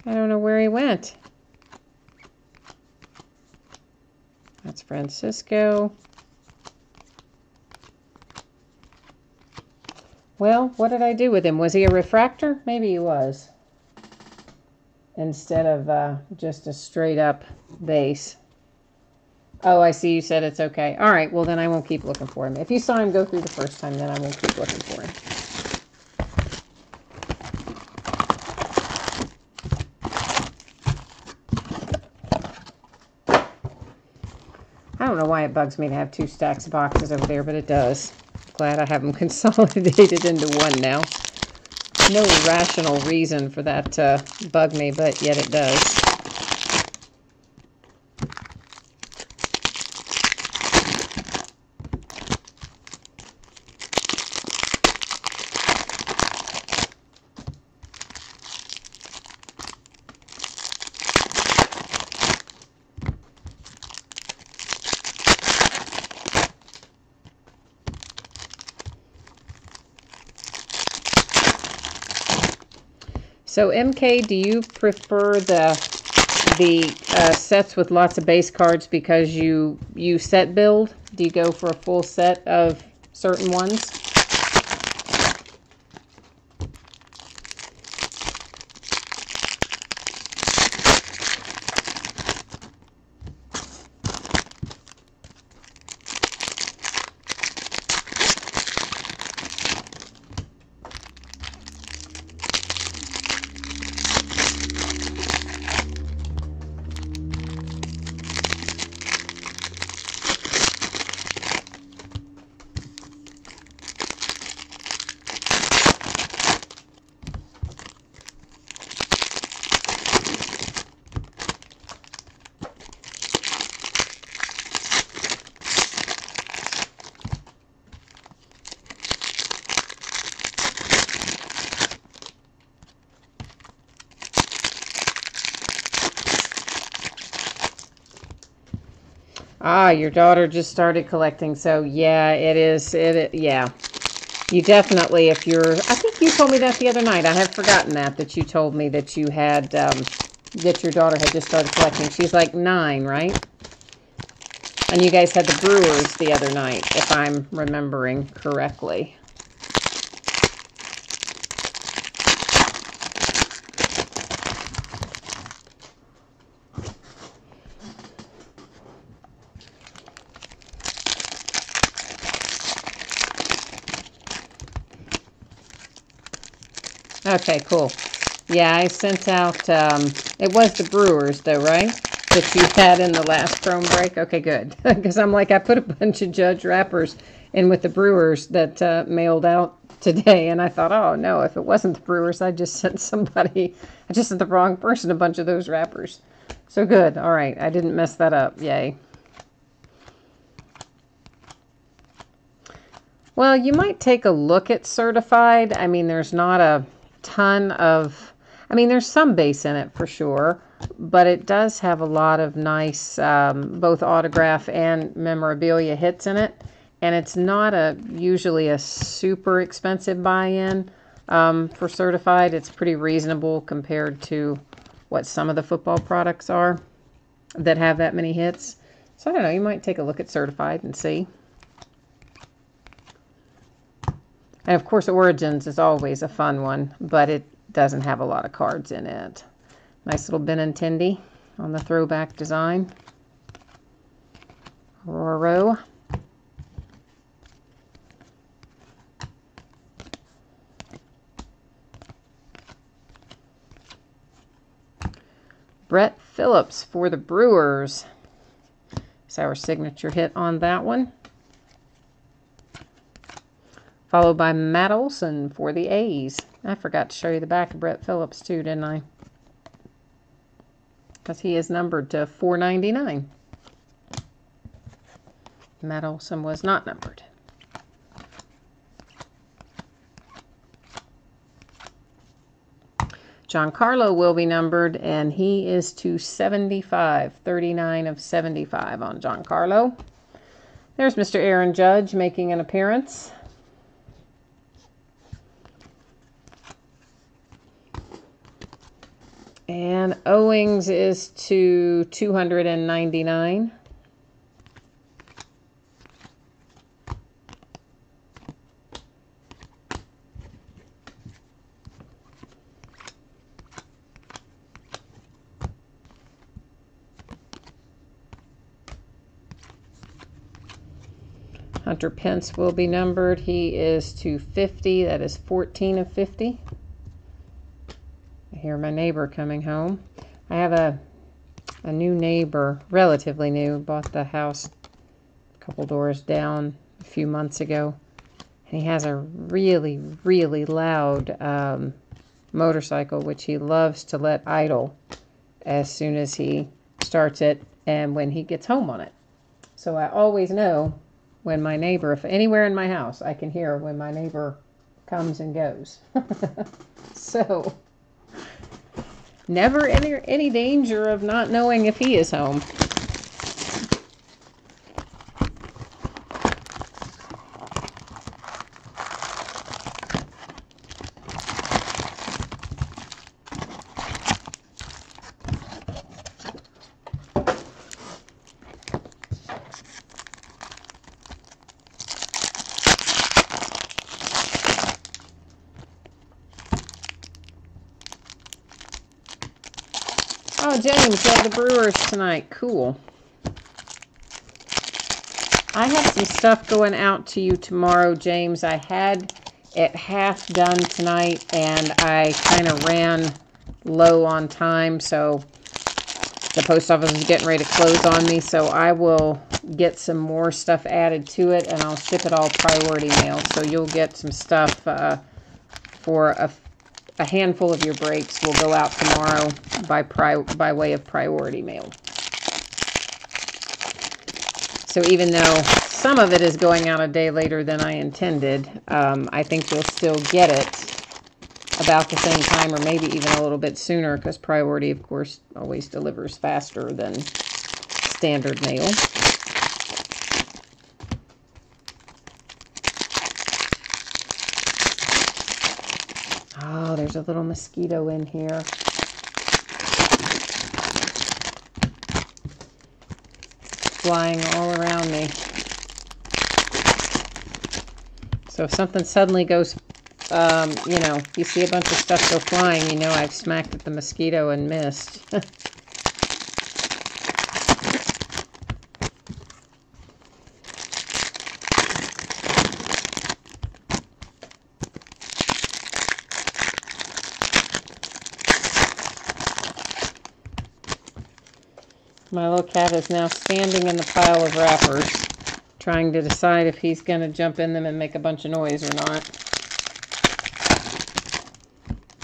I don't know where he went. That's Francisco. Well, what did I do with him? Was he a refractor? Maybe he was. Instead of just a straight up base. Oh, I see you said it's okay. All right, well then I won't keep looking for him. If you saw him go through the first time, then I won't keep looking for him. I don't know why it bugs me to have 2 stacks of boxes over there, but it does. Glad I have them consolidated into one now. No rational reason for that to bug me, but yet it does. So MK, do you prefer the sets with lots of base cards because you set build? Do you go for a full set of certain ones? Ah, your daughter just started collecting, so yeah, it is. Yeah, you definitely. If you're, I think you told me that the other night. I have forgotten that you told me that you had that your daughter had just started collecting. She's like 9, right? And you guys had the Brewers the other night, if I'm remembering correctly. Okay, cool. Yeah, I sent out, it was the Brewers though, right? That you had in the last Chrome break? Okay, good. Because I'm like, I put a bunch of Judge wrappers in with the Brewers that mailed out today. And I thought, oh no, if it wasn't the Brewers, I just sent the wrong person a bunch of those wrappers. So good. All right. I didn't mess that up. Yay. Well, you might take a look at certified. I mean, there's not a ton of, I mean, there's some base in it for sure, but it does have a lot of nice both autograph and memorabilia hits in it. And it's not usually a super expensive buy-in for certified. It's pretty reasonable compared to what some of the football products are that have that many hits. So I don't know, you might take a look at certified and see. And of course, Origins is always a fun one, but it doesn't have a lot of cards in it. Nice little Benintendi on the throwback design. Roro. Brett Phillips for the Brewers. It's our signature hit on that one. Followed by Matt Olson for the A's. I forgot to show you the back of Brett Phillips too, didn't I? Because he is numbered to 499. Matt Olson was not numbered. Giancarlo will be numbered, and he is to 75. 39 of 75 on Giancarlo. There's Mr. Aaron Judge making an appearance. And Owings is to 299. Hunter Pence will be numbered. He is to 50. That is 14 of 50. I hear my neighbor coming home. I have a new neighbor, relatively new, bought the house a couple doors down a few months ago. And he has a really, really loud motorcycle, which he loves to let idle as soon as he starts it and when he gets home on it. So I always know when my neighbor, if anywhere in my house, I can hear when my neighbor comes and goes. So never any danger of not knowing if he is home. Oh, James, you have the Brewers tonight. Cool. I have some stuff going out to you tomorrow, James. I had it half done tonight, and I kind of ran low on time, so the post office is getting ready to close on me, so I will get some more stuff added to it, and I'll ship it all priority mail. So you'll get some stuff for a handful of your breaks will go out tomorrow by way of priority mail. So even though some of it is going out a day later than I intended, I think you'll still get it about the same time, or maybe even a little bit sooner, because priority, of course, always delivers faster than standard mail. Oh, there's a little mosquito in here. Flying all around me. So if something suddenly goes, you know, you see a bunch of stuff go flying, you know I've smacked at the mosquito and missed. My little cat is now standing in the pile of wrappers, trying to decide if he's going to jump in them and make a bunch of noise or not.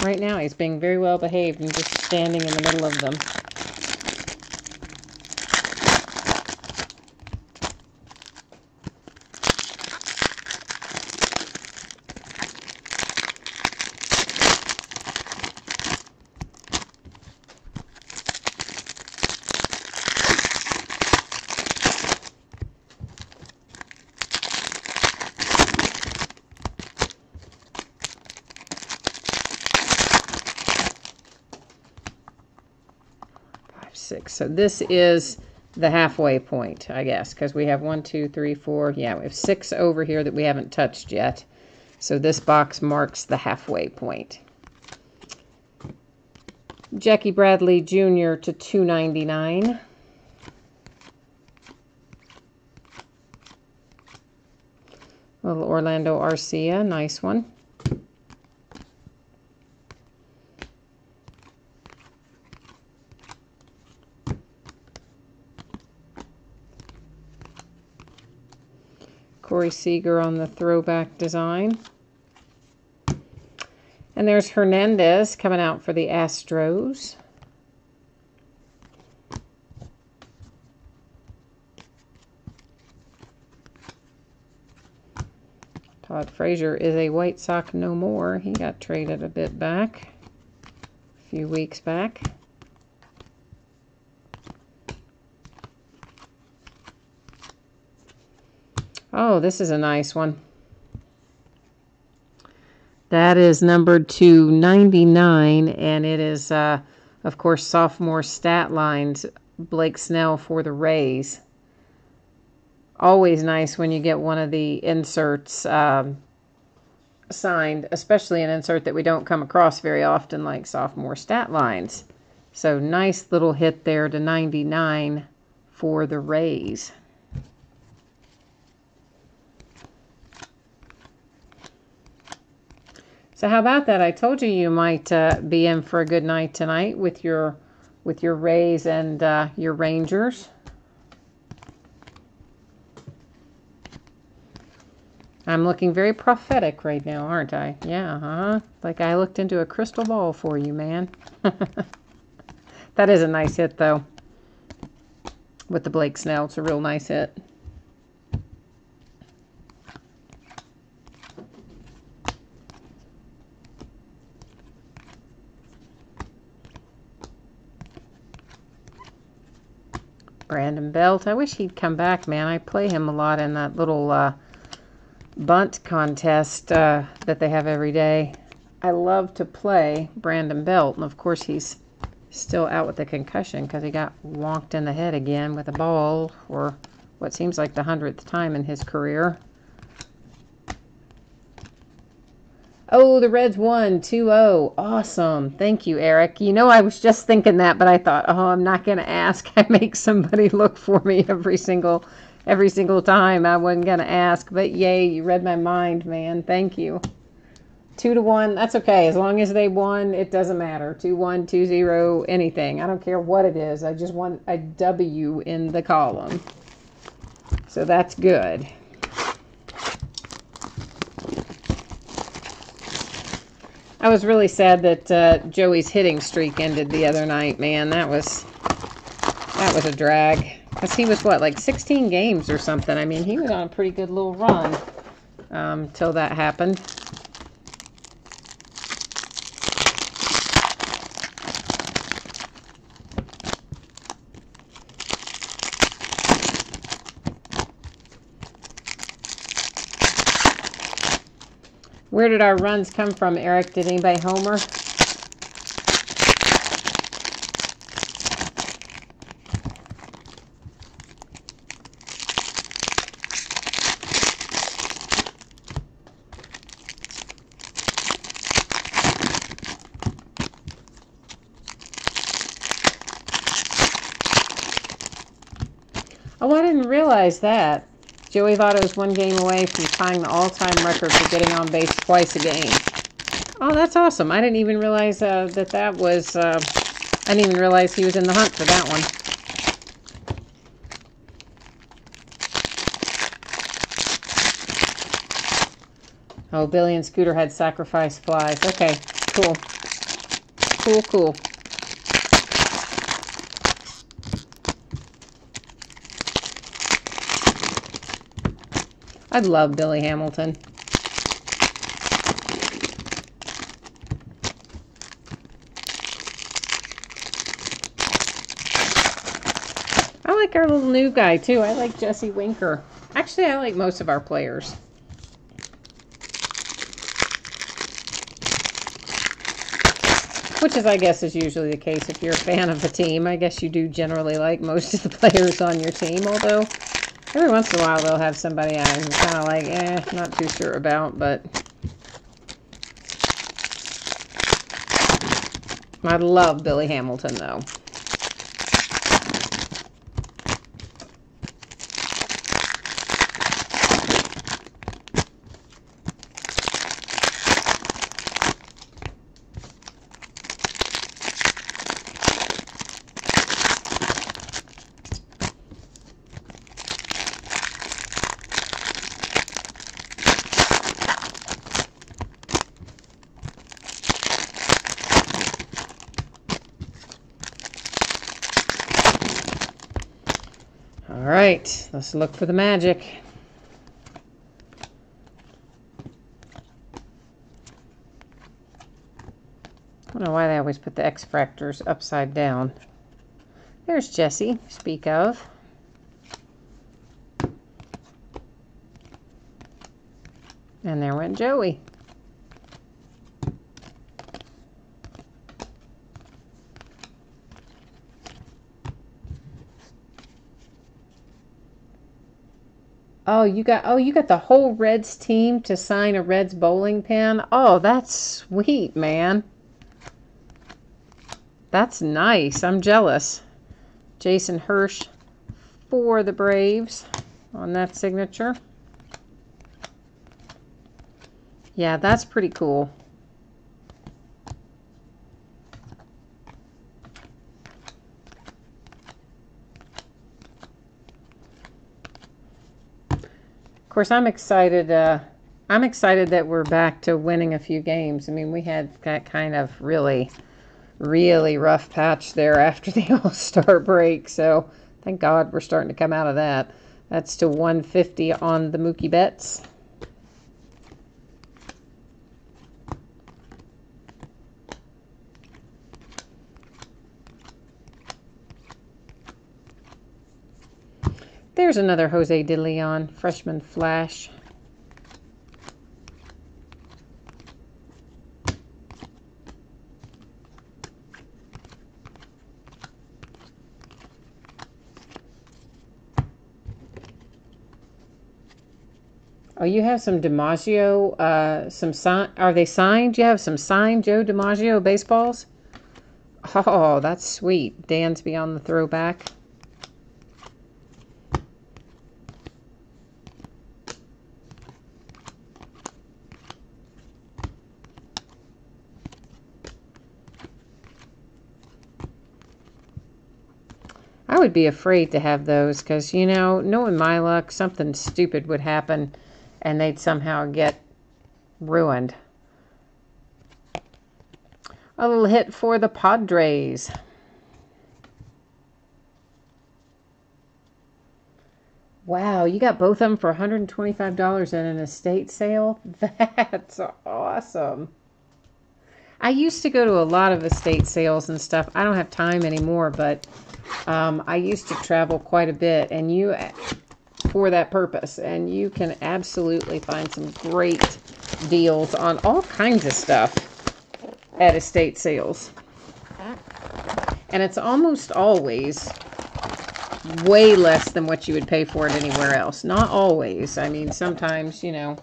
Right now he's being very well behaved and just standing in the middle of them. So this is the halfway point, I guess, because we have 1, 2, 3, 4. Yeah, we have 6 over here that we haven't touched yet. So this box marks the halfway point. Jackie Bradley Jr. to $2.99. Little Orlando Arcia, nice one. Corey Seager on the throwback design. And there's Hernandez coming out for the Astros. Todd Frazier is a White Sox no more. He got traded a bit back, a few weeks back. Oh, this is a nice one. That is numbered to 99, and it is, of course, sophomore stat lines, Blake Snell for the Rays. Always nice when you get one of the inserts signed, especially an insert that we don't come across very often, like sophomore stat lines. So nice little hit there to 99 for the Rays. So how about that? I told you you might be in for a good night tonight with your Rays and your Rangers. I'm looking very prophetic right now, aren't I? Yeah, huh? Like I looked into a crystal ball for you, man. That is a nice hit, though. With the Blake Snell, it's a real nice hit. Brandon Belt. I wish he'd come back, man. I play him a lot in that little bunt contest that they have every day. I love to play Brandon Belt, and of course he's still out with a concussion because he got wonked in the head again with a ball for what seems like the 100th time in his career. Oh, the Reds won 2-0. Awesome. Thank you, Eric. You know, I was just thinking that, but I thought, oh, I'm not going to ask. I make somebody look for me every single time. I wasn't going to ask, but yay, you read my mind, man. Thank you. 2-1. That's okay. As long as they won, it doesn't matter. 2-1, 2-0, anything. I don't care what it is. I just want a W in the column. So that's good. I was really sad that Joey's hitting streak ended the other night, man. That was a drag. Because he was, what, like 16 games or something? I mean, he was on a pretty good little run till that happened. Where did our runs come from, Eric? Did anybody homer? Oh, I didn't realize that. Joey Votto is one game away from tying the all-time record for getting on base twice a game. Oh, that's awesome. I didn't even realize that was... I didn't even realize he was in the hunt for that one. Oh, Billy and Scooter had sacrifice flies. Okay, cool. Cool. I love Billy Hamilton. I like our little new guy, too. I like Jesse Winker. Actually, I like most of our players. Which is, I guess, is usually the case if you're a fan of a team. I guess you do generally like most of the players on your team, although every once in a while they'll have somebody I'm kind of like, not too sure about, but I love Billy Hamilton, though. All right, let's look for the magic. I don't know why they always put the X fractors upside down. There's Jesse, speak of. And there went Joey. Oh, you got the whole Reds team to sign a Reds bowling pin? Oh, that's sweet, man. That's nice. I'm jealous. Jason Hirsch for the Braves on that signature. Yeah, that's pretty cool. Of course, I'm excited. I'm excited that we're back to winning a few games. I mean, we had that kind of really rough patch there after the All-Star break. So thank God we're starting to come out of that. That's to 150 on the Mookie Betts. There's another Jose De Leon, freshman flash. Oh, you have some DiMaggio, are they signed? You have some signed Joe DiMaggio baseballs? Oh, that's sweet. Dansby on the throwback. I would be afraid to have those because, you know, knowing my luck, something stupid would happen and they'd somehow get ruined. A little hit for the Padres. Wow, you got both of them for $125 at an estate sale? That's awesome. I used to go to a lot of estate sales and stuff. I don't have time anymore, but I used to travel quite a bit and for that purpose. And you can absolutely find some great deals on all kinds of stuff at estate sales. And it's almost always way less than what you would pay for it anywhere else. Not always. I mean, sometimes, you know,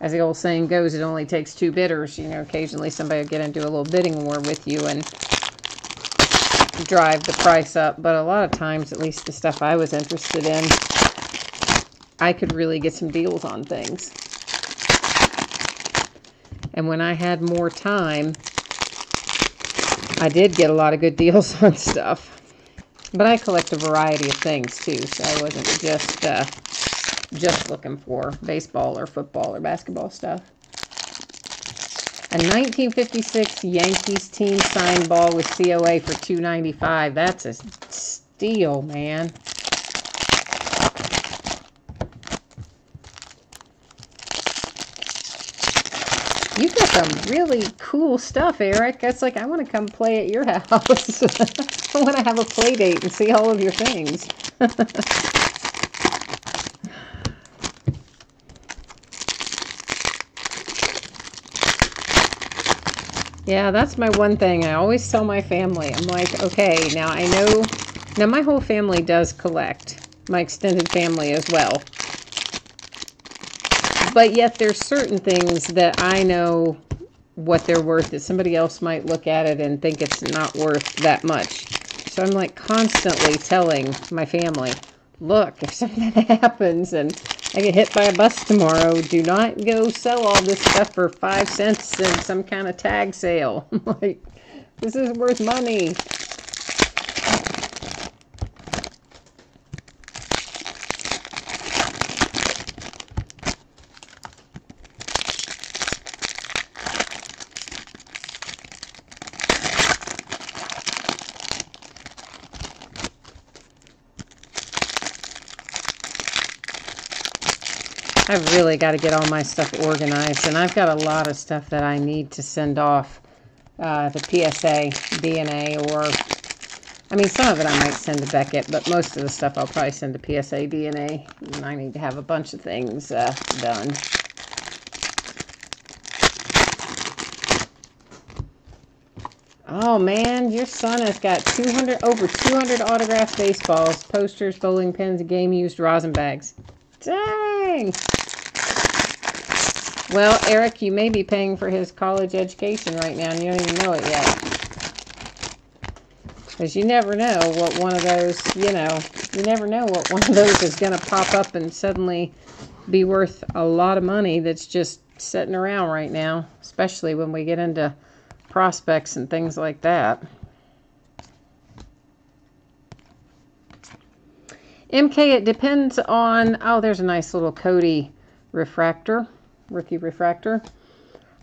as the old saying goes, it only takes two bidders. You know, occasionally somebody will get into a little bidding war with you and drive the price up. But a lot of times, at least the stuff I was interested in, I could really get some deals on things. And when I had more time, I did get a lot of good deals on stuff. But I collect a variety of things too, so I wasn't just looking for baseball or football or basketball stuff. A 1956 Yankees team signed ball with COA for $2.95. That's a steal, man. You've got some really cool stuff, Eric. It's like, I want to come play at your house. I want to have a play date and see all of your things. Yeah, that's my one thing. I always tell my family, I'm like, okay, now I know, now my whole family does collect, my extended family as well. But yet there's certain things that I know what they're worth that somebody else might look at it and think it's not worth that much. So I'm like constantly telling my family, look, if something happens and I get hit by a bus tomorrow, do not go sell all this stuff for 5 cents in some kind of tag sale. Like, this is worth money. I've really got to get all my stuff organized, and I've got a lot of stuff that I need to send off the PSA, DNA, or, I mean, some of it I might send to Beckett, but most of the stuff I'll probably send to PSA, DNA, and I need to have a bunch of things done. Oh man, your son has got over 200 autographed baseballs, posters, bowling pins, and game-used rosin bags. Dang! Well, Eric, you may be paying for his college education right now, and you don't even know it yet. Because you never know what one of those, you never know what one of those is going to pop up and suddenly be worth a lot of money that's just sitting around right now, especially when we get into prospects and things like that. MK, it depends on, oh, there's a nice little Cody refractor, rookie refractor.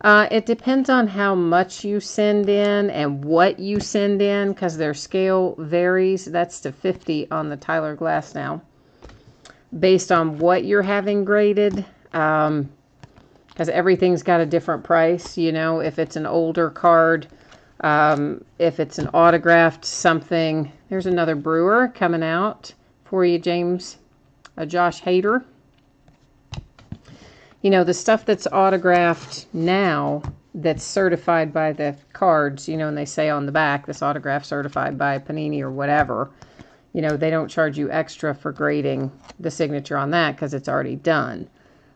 It depends on how much you send in and what you send in, because their scale varies. That's to 50 on the Tyler Glasnow. Based on what you're having graded, because everything's got a different price, you know, if it's an older card, if it's an autographed something. There's another Brewer coming out for you, James, Josh Hader. You know, the stuff that's autographed now, that's certified by the cards, you know, and they say on the back, this autograph certified by Panini or whatever, you know, they don't charge you extra for grading the signature on that because it's already done.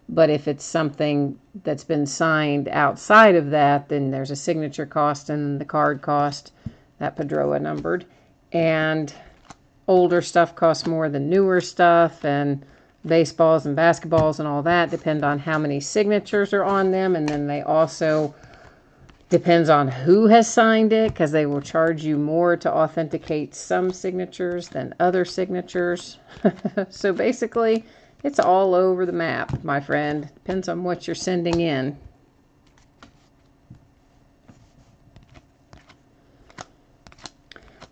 But if it's something that's been signed outside of that, then there's a signature cost and the card cost, that Padroa numbered. And older stuff costs more than newer stuff, and baseballs and basketballs and all that depend on how many signatures are on them. And then they also depends on who has signed it, because they will charge you more to authenticate some signatures than other signatures. So basically, it's all over the map, my friend. Depends on what you're sending in.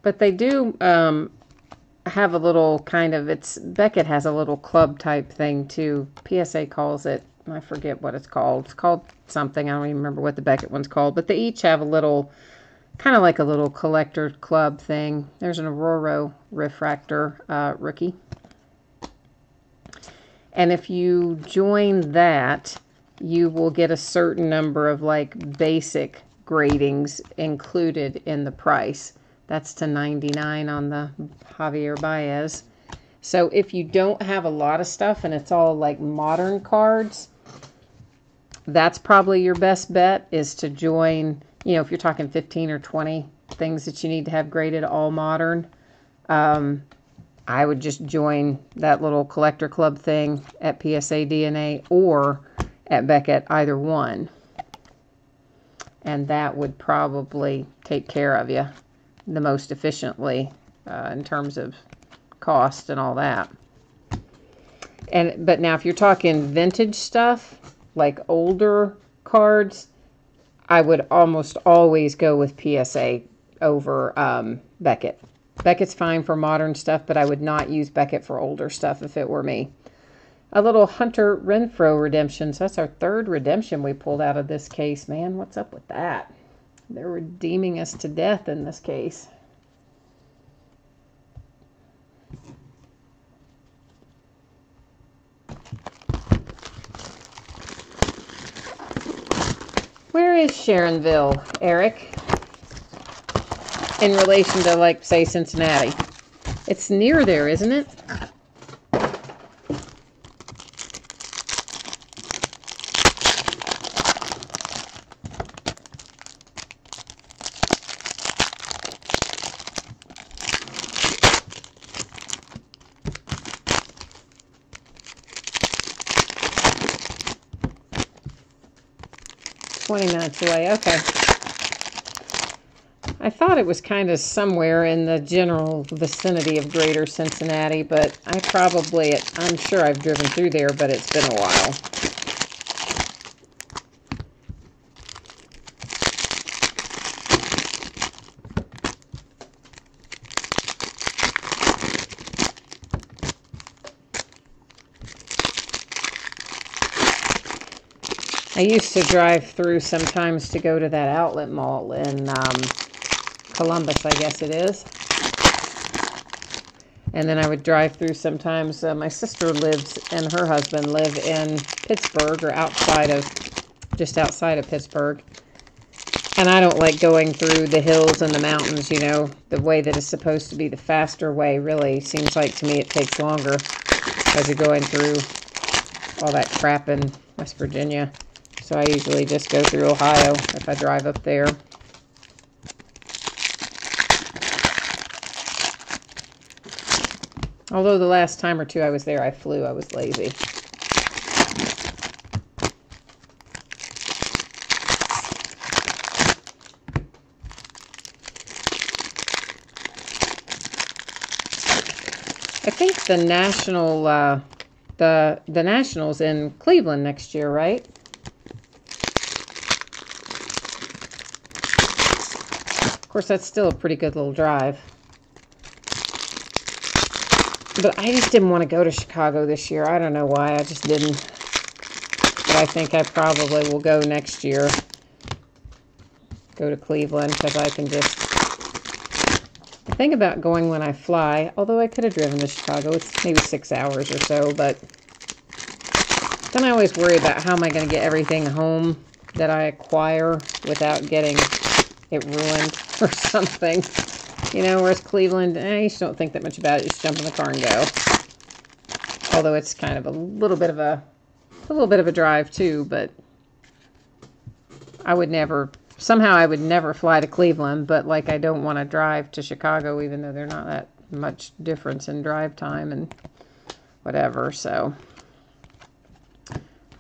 But they do have a little kind of, Beckett has a little club type thing too. PSA calls it, I forget what it's called. It's called something. I don't even remember what the Beckett one's called. But they each have a little, kind of like a little collector club thing. There's an Aurora Refractor rookie. And if you join that, you will get a certain number of like basic gradings included in the price. That's to $99 on the Javier Baez. So if you don't have a lot of stuff and it's all like modern cards, that's probably your best bet, is to join, if you're talking 15 or 20 things that you need to have graded all modern. I would just join that little collector club thing at PSA DNA or at Beckett, either one. And that would probably take care of you the most efficiently in terms of cost and all that. But now if you're talking vintage stuff, like older cards, I would almost always go with PSA over Beckett. Beckett's fine for modern stuff, but I would not use Beckett for older stuff if it were me. A little Hunter Renfroe redemption. So that's our third redemption we pulled out of this case. Man, what's up with that? They're redeeming us to death in this case. Where is Sharonville, Eric, in relation to, like, say, Cincinnati? It's near there, isn't it? Minutes away. Okay. I thought it was kind of somewhere in the general vicinity of Greater Cincinnati, but I'm sure I've driven through there, but it's been a while. I used to drive through sometimes to go to that outlet mall in Columbus, I guess it is. And then I would drive through sometimes. My sister lives and her husband live in Pittsburgh, or just outside of Pittsburgh. And I don't like going through the hills and the mountains, the way that is supposed to be the faster way. Really seems like to me it takes longer as you're going through all that crap in West Virginia. So I usually just go through Ohio if I drive up there. Although the last time or two I was there, I flew. I was lazy. I think the Nationals in Cleveland next year, right? Of course, that's still a pretty good little drive. But I just didn't want to go to Chicago this year. I don't know why. I just didn't. But I think I probably will go next year. Go to Cleveland, because I can just... The thing about going when I fly, although I could have driven to Chicago, it's maybe 6 hours or so, but then I always worry about how am I going to get everything home that I acquire without getting it ruined or something. Whereas Cleveland, you just don't think that much about it. You just jump in the car and go. Although it's kind of a little bit of a a little bit of a drive too, but I would never, somehow I would never fly to Cleveland, but like I don't want to drive to Chicago, even though they're not that much difference in drive time and whatever. So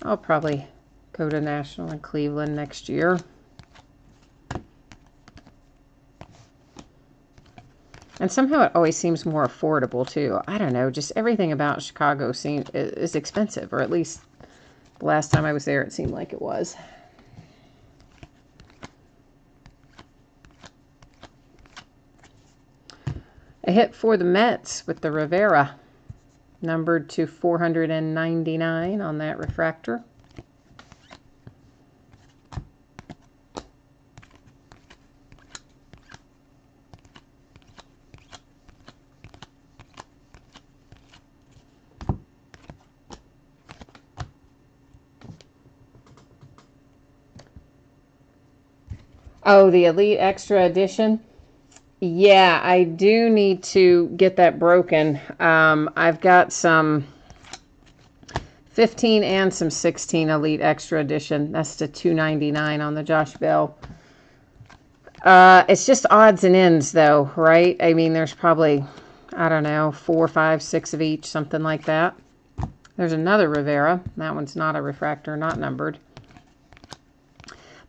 I'll probably go to National in Cleveland next year. And somehow it always seems more affordable too. I don't know, just everything about Chicago is expensive, or at least the last time I was there it seemed like it was. A hit for the Mets with the Rivera, numbered to 499 on that refractor. Oh, the Elite Extra Edition. Yeah, I do need to get that broken. I've got some 15 and some 16 Elite Extra Edition. That's the $2.99 on the Josh Bell. It's just odds and ends, though, right? I mean, there's probably, I don't know, 4, 5, 6 of each, something like that. There's another Rivera. That one's not a refractor, not numbered.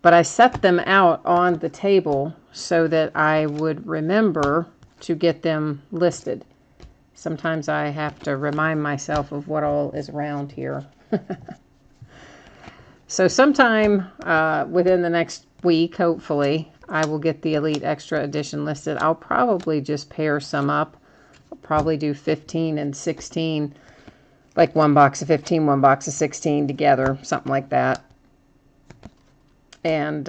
But I set them out on the table so that I would remember to get them listed. Sometimes I have to remind myself of what all is around here. So sometime within the next week, hopefully, I will get the Elite Extra Edition listed. I'll probably just pair some up. I'll probably do 15 and 16, like one box of 15, one box of 16 together, something like that. And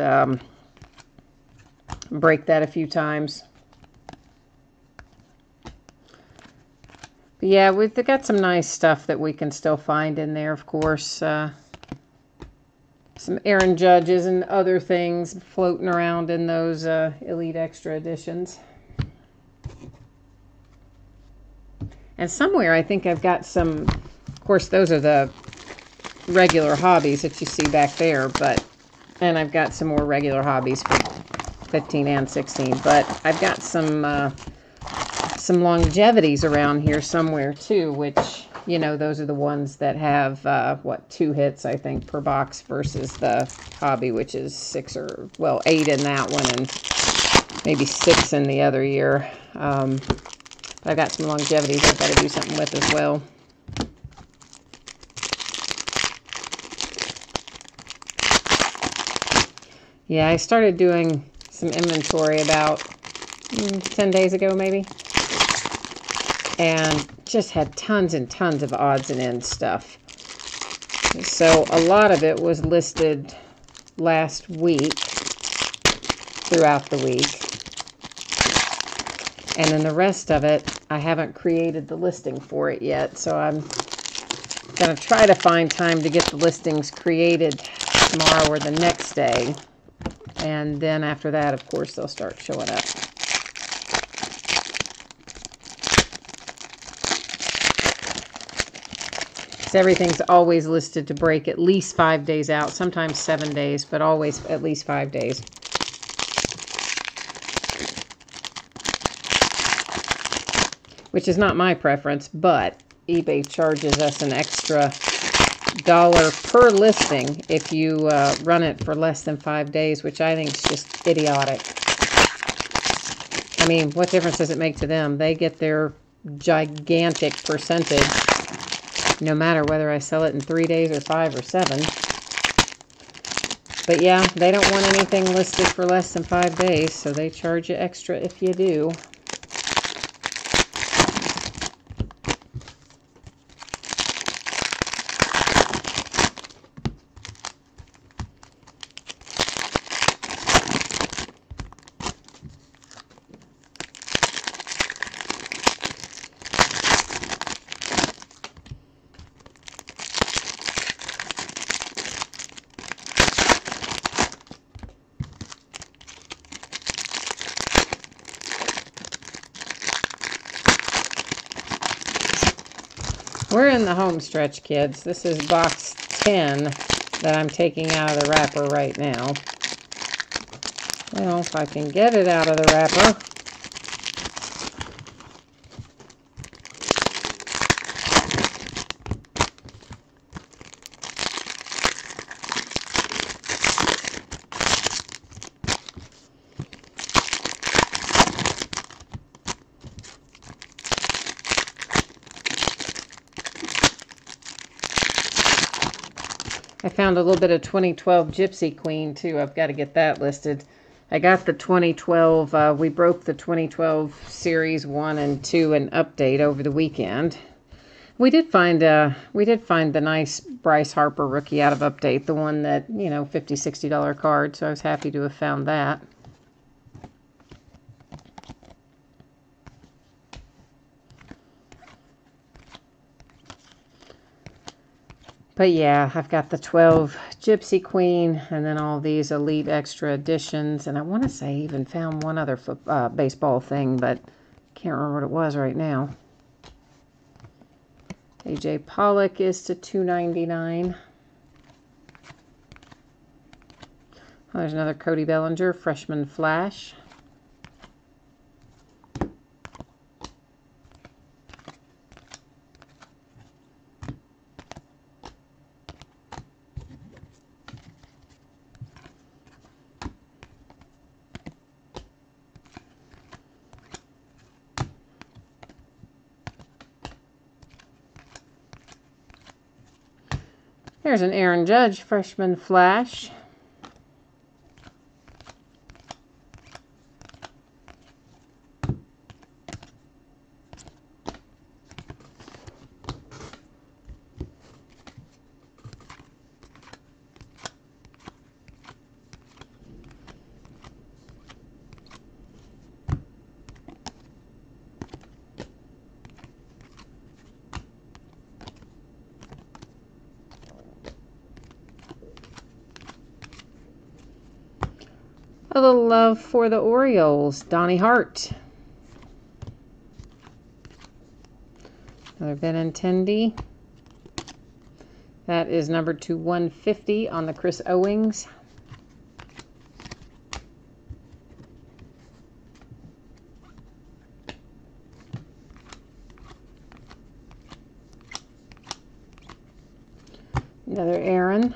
break that a few times. But yeah, we've got some nice stuff that we can still find in there, of course. Some Aaron Judges and other things floating around in those Elite Extra Editions. And somewhere I think I've got some, of course those are the regular hobbies that you see back there, and I've got some more regular hobbies for 15 and 16, but I've got some longevities around here somewhere too, which, you know, those are the ones that have, 2 hits, I think, per box versus the hobby, which is 8 in that one and maybe 6 in the other year. But I've got some longevities I've got to do something with as well. Yeah, I started doing some inventory about 10 days ago, maybe. And just had tons and tons of odds and ends stuff. So a lot of it was listed last week, throughout the week. And then the rest of it, I haven't created the listing for it yet. So I'm going to try to find time to get the listings created tomorrow or the next day. And then after that, of course, they'll start showing up. So everything's always listed to break at least 5 days out, sometimes 7 days, but always at least 5 days. Which is not my preference, but eBay charges us an extra $1 per listing if you run it for less than 5 days, which I think is just idiotic. I mean, what difference does it make to them? They get their gigantic percentage no matter whether I sell it in 3 days or 5 or 7. But yeah, they don't want anything listed for less than 5 days, so they charge you extra if you do. We're in the home stretch, kids. This is box 10 that I'm taking out of the wrapper right now. Well, if I can get it out of the wrapper. I found a little bit of 2012 Gypsy Queen too. I've got to get that listed. I got the 2012, we broke the 2012 Series 1 and 2 and update over the weekend. We did find the nice Bryce Harper rookie out of update, the one that, you know, $50, $60 card, so I was happy to have found that. But yeah, I've got the 12 Gypsy Queen and then all these Elite Extra editions. And I want to say I even found one other baseball thing, but can't remember what it was right now. AJ Pollock is to $2.99. Oh, there's another Cody Bellinger, Freshman Flash. There's an Aaron Judge, Freshman Flash. A little love for the Orioles, Donnie Hart. Another Benintendi. That is numbered to 150 on the Chris Owings. Another Aaron.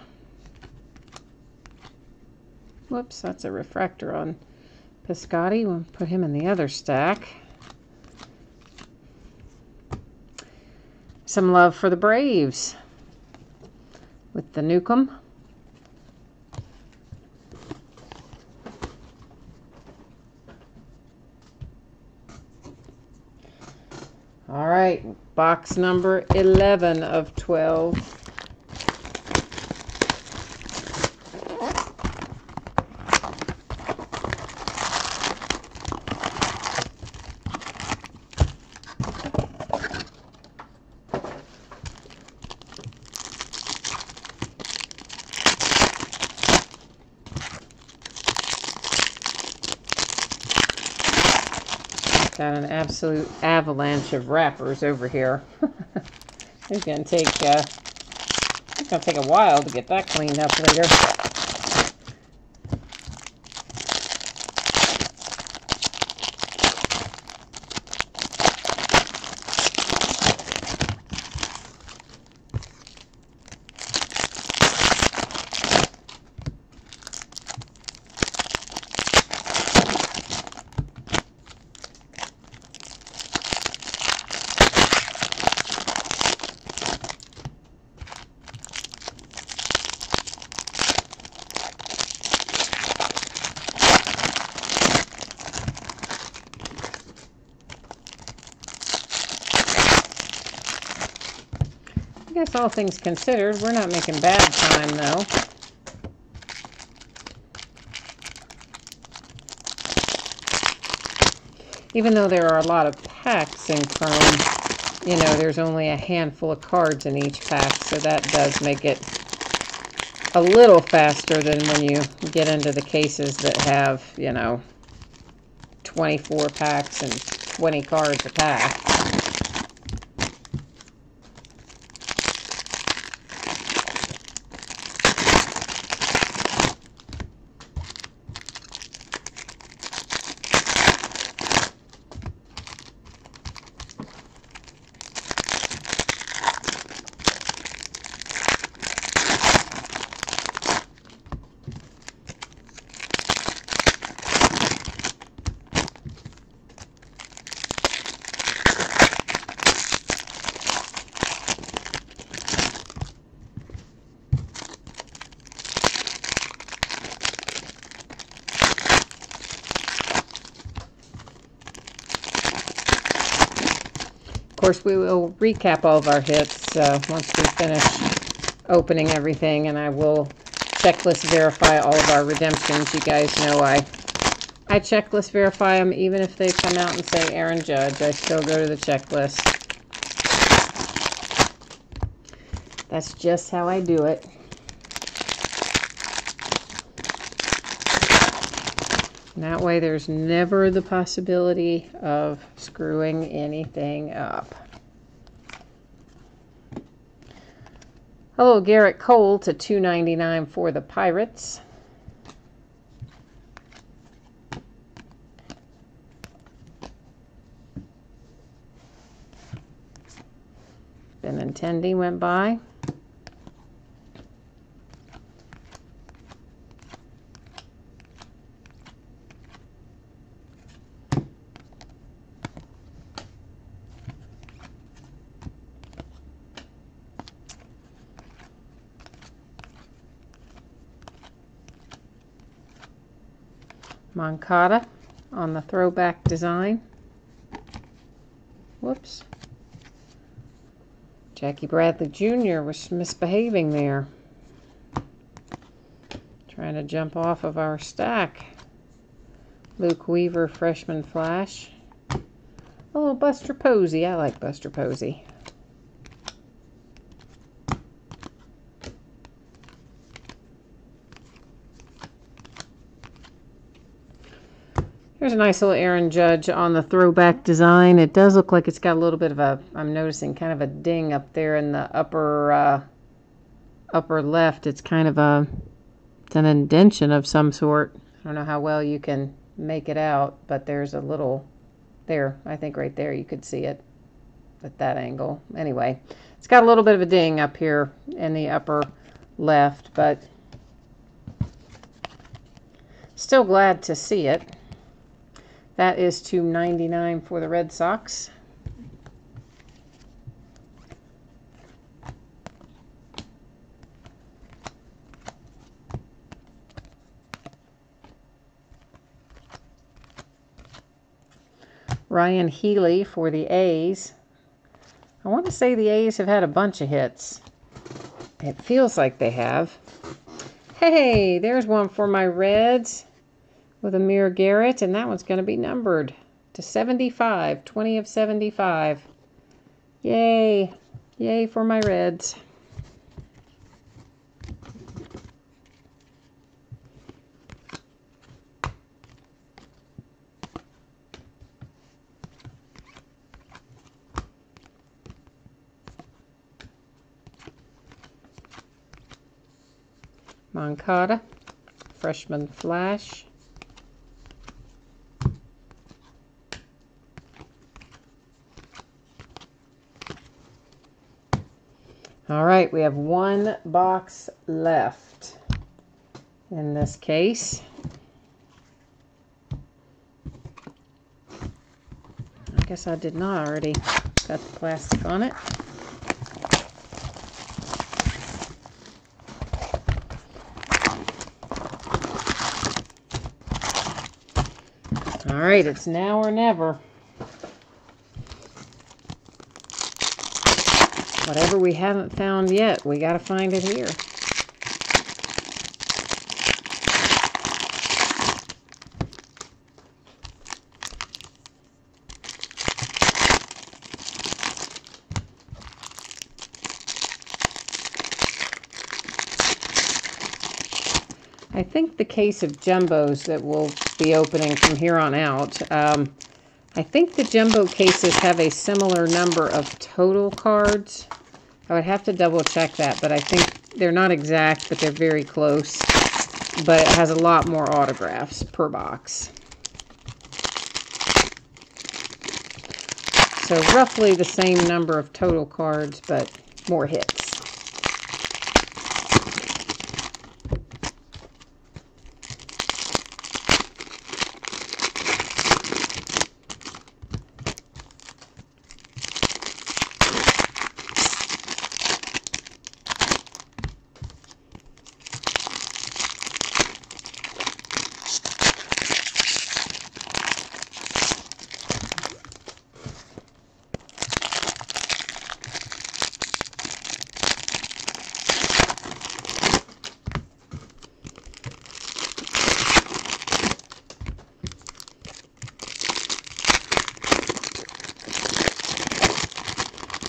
Whoops, that's a refractor on Piscotty. We'll put him in the other stack. Some love for the Braves with the Newcomb. All right, box number 11 of 12. Got an absolute avalanche of wrappers over here. It's gonna take a while to get that cleaned up later. I guess all things considered, we're not making bad time though. Even though there are a lot of packs in Chrome, you know, there's only a handful of cards in each pack, so that does make it a little faster than when you get into the cases that have, you know, 24 packs and 20 cards a pack. course, we will recap all of our hits once we finish opening everything, and I will checklist verify all of our redemptions. You guys know I checklist verify them even if they come out and say Aaron Judge. I still go to the checklist. That's just how I do it. And that way there's never the possibility of screwing anything up. Hello, Garrett Cole to $2.99 for the Pirates. Benintendi went by. Moncada on the throwback design. Whoops. Jackie Bradley Jr. was misbehaving there. Trying to jump off of our stack. Luke Weaver, freshman flash. A little Buster Posey. I like Buster Posey. Here's a nice little Aaron Judge on the throwback design. It does look like it's got a little bit of a, I'm noticing kind of a ding up there in the upper left. It's kind of it's an indention of some sort. I don't know how well you can make it out, but there's a little there. I think right there you could see it at that angle. Anyway, it's got a little bit of a ding up here in the upper left, but still glad to see it. That is $2.99 for the Red Sox. Ryan Healy for the A's. I want to say the A's have had a bunch of hits. It feels like they have. Hey, there's one for my Reds with Amir Garrett, and that one's going to be numbered to 75, 20 of 75. Yay. Yay for my Reds. Moncada, freshman flash. All right, we have one box left in this case. I guess I did not already cut the plastic on it. All right, it's now or never. Whatever we haven't found yet, we got to find it here. I think the case of jumbos that we'll be opening from here on out, I think the jumbo cases have a similar number of total cards. I would have to double check that, but I think they're not exact, but they're very close. But it has a lot more autographs per box. So roughly the same number of total cards, but more hits.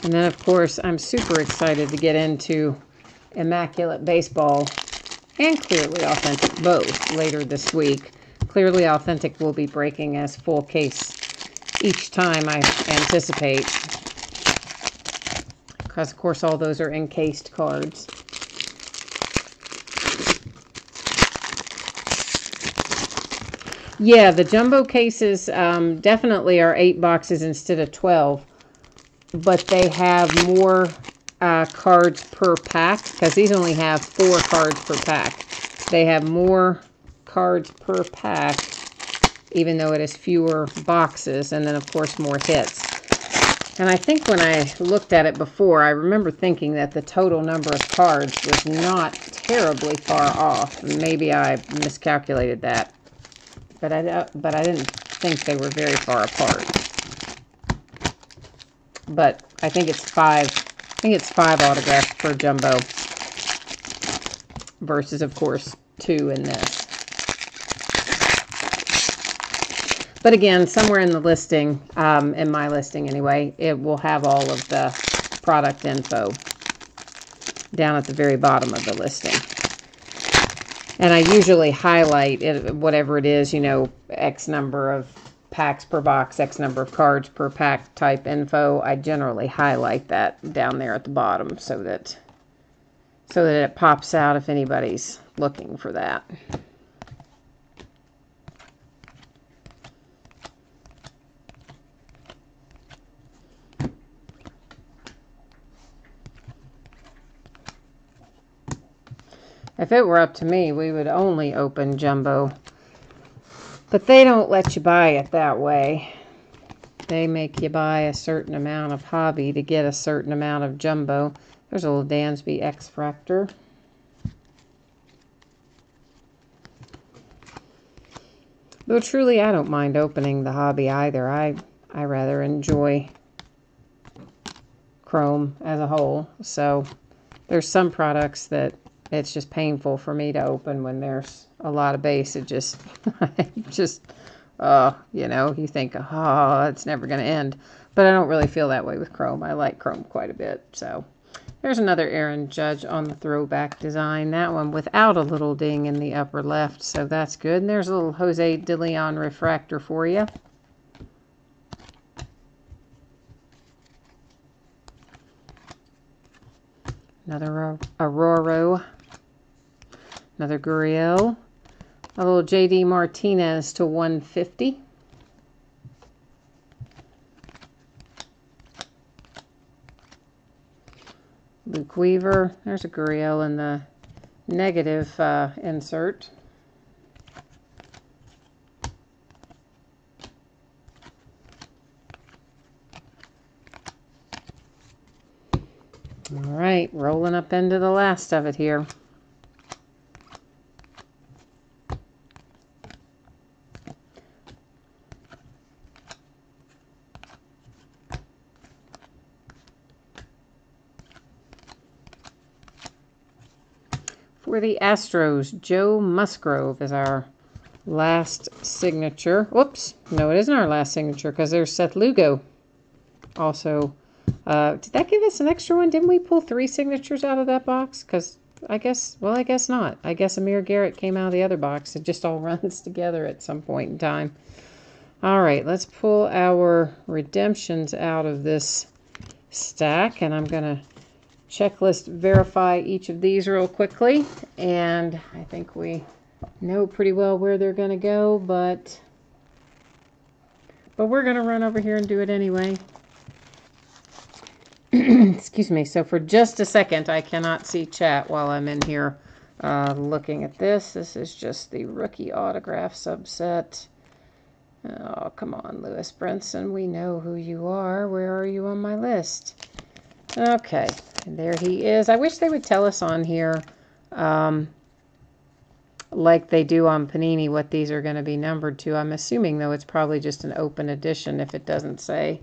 And then, of course, I'm super excited to get into Immaculate Baseball and Clearly Authentic both later this week. Clearly Authentic will be breaking as full case each time, I anticipate. Because, of course, all those are encased cards. Yeah, the jumbo cases definitely are 8 boxes instead of 12. But they have more cards per pack, because these only have 4 cards per pack. They have more cards per pack, even though it is fewer boxes, and then, of course, more hits. And I think when I looked at it before, I remember thinking that the total number of cards was not terribly far off. Maybe I miscalculated that. But I didn't think they were very far apart. But I think it's 5. I think it's 5 autographs per jumbo versus, of course, 2 in this. But again, somewhere in the listing, in my listing anyway, it will have all of the product info down at the very bottom of the listing. And I usually highlight it, whatever it is, you know, X number of packs per box, X number of cards per pack type info. I generally highlight that down there at the bottom so that it pops out if anybody's looking for that. If it were up to me, we would only open jumbo. But they don't let you buy it that way. They make you buy a certain amount of hobby to get a certain amount of jumbo. There's a little Dansby X-Fractor. Though truly, I don't mind opening the hobby either. I rather enjoy Chrome as a whole. So there's some products that it's just painful for me to open when there's a lot of base. It just, you know, you think, oh, it's never going to end. But I don't really feel that way with Chrome. I like Chrome quite a bit. So there's another Aaron Judge on the throwback design. That one without a little ding in the upper left. So that's good. And there's a little Jose De Leon refractor for you. Another Aurora. Another Gurriel. A little J.D. Martinez to 150. Luke Weaver. There's a Gurriel in the negative insert. All right, rolling up into the last of it here. For the Astros, Joe Musgrove is our last signature. Whoops, no, it isn't our last signature because there's Seth Lugo. Also, did that give us an extra one? Didn't we pull 3 signatures out of that box? Because I guess not. I guess Amir Garrett came out of the other box. It just all runs together at some point in time. All right, let's pull our redemptions out of this stack, and I'm going to checklist verify each of these real quickly, and I think we know pretty well where they're going to go, but we're going to run over here and do it anyway. Excuse me. So for just a second, I cannot see chat while I'm in here looking at this. This is just the rookie autograph subset. Oh, come on, Lewis Brinson. We know who you are. Where are you on my list? Okay. And there he is. I wish they would tell us on here, like they do on Panini, what these are going to be numbered to. I'm assuming, though, it's probably just an open edition if it doesn't say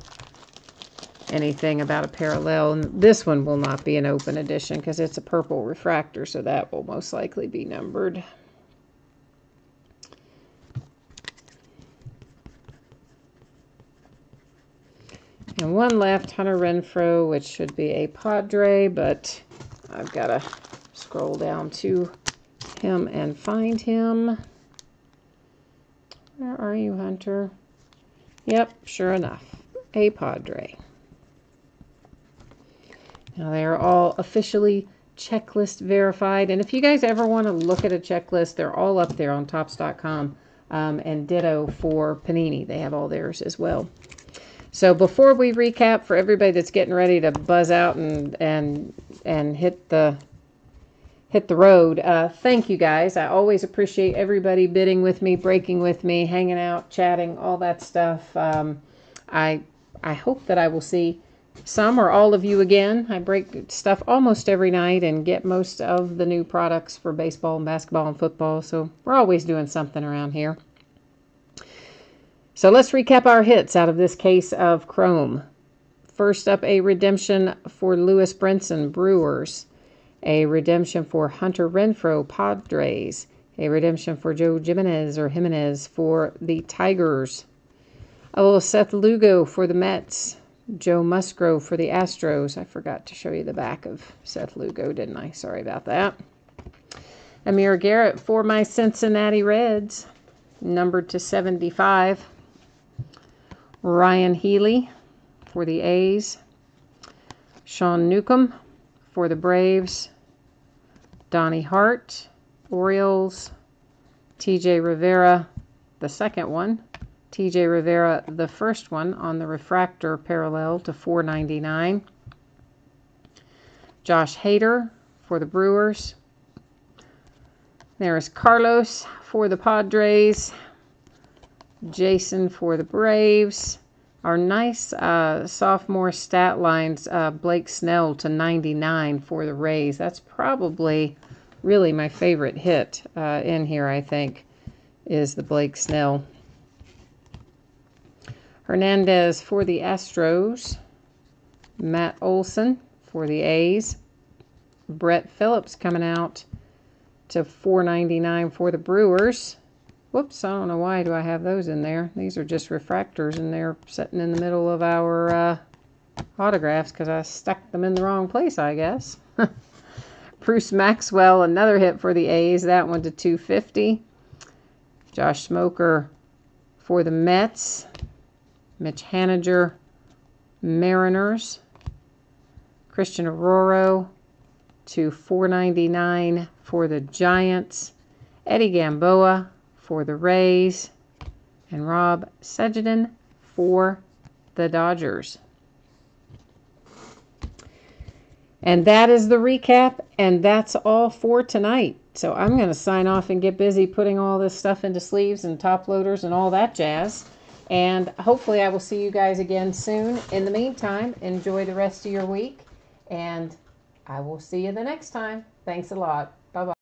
anything about a parallel. And this one will not be an open edition because it's a purple refractor, so that will most likely be numbered. And one left, Hunter Renfroe, which should be a Padre, but I've got to scroll down to him and find him. Where are you, Hunter? Yep, sure enough, a Padre. Now they are all officially checklist verified. And if you guys ever want to look at a checklist, they're all up there on Topps.com. And ditto for Panini. They have all theirs as well. So before we recap, for everybody that's getting ready to buzz out and hit the road, thank you guys. I always appreciate everybody bidding with me, breaking with me, hanging out, chatting, all that stuff. I hope that I will see some or all of you again. I break stuff almost every night and get most of the new products for baseball and basketball and football. So we're always doing something around here. So let's recap our hits out of this case of Chrome. First up, a redemption for Lewis Brinson, Brewers. A redemption for Hunter Renfroe, Padres. A redemption for Joe Jimenez for the Tigers. A little Seth Lugo for the Mets. Joe Musgrove for the Astros. I forgot to show you the back of Seth Lugo, didn't I? Sorry about that. Amir Garrett for my Cincinnati Reds, numbered to 75. Ryan Healy for the A's. Sean Newcomb for the Braves. Donnie Hart, Orioles. TJ Rivera, the second one. TJ Rivera, the first one on the refractor parallel to 499. Josh Hader for the Brewers. There's Carlos for the Padres. Jason for the Braves. Our nice sophomore stat lines, Blake Snell to 99 for the Rays. That's probably really my favorite hit in here, I think, is the Blake Snell. Hernandez for the Astros. Matt Olson for the A's. Brett Phillips coming out to 499 for the Brewers. Whoops, I don't know why do I have those in there. These are just refractors, and they're sitting in the middle of our autographs because I stuck them in the wrong place, I guess. Bruce Maxwell, another hit for the A's. That one to 250. Josh Smoker for the Mets. Mitch Haniger, Mariners. Christian Arroyo to 499 for the Giants. Eddie Gamboa for the Rays. And Rob Sedgden for the Dodgers. And that is the recap, and that's all for tonight. So I'm going to sign off and get busy putting all this stuff into sleeves and top loaders and all that jazz. And hopefully I will see you guys again soon. In the meantime, enjoy the rest of your week, and I will see you the next time. Thanks a lot. Bye-bye.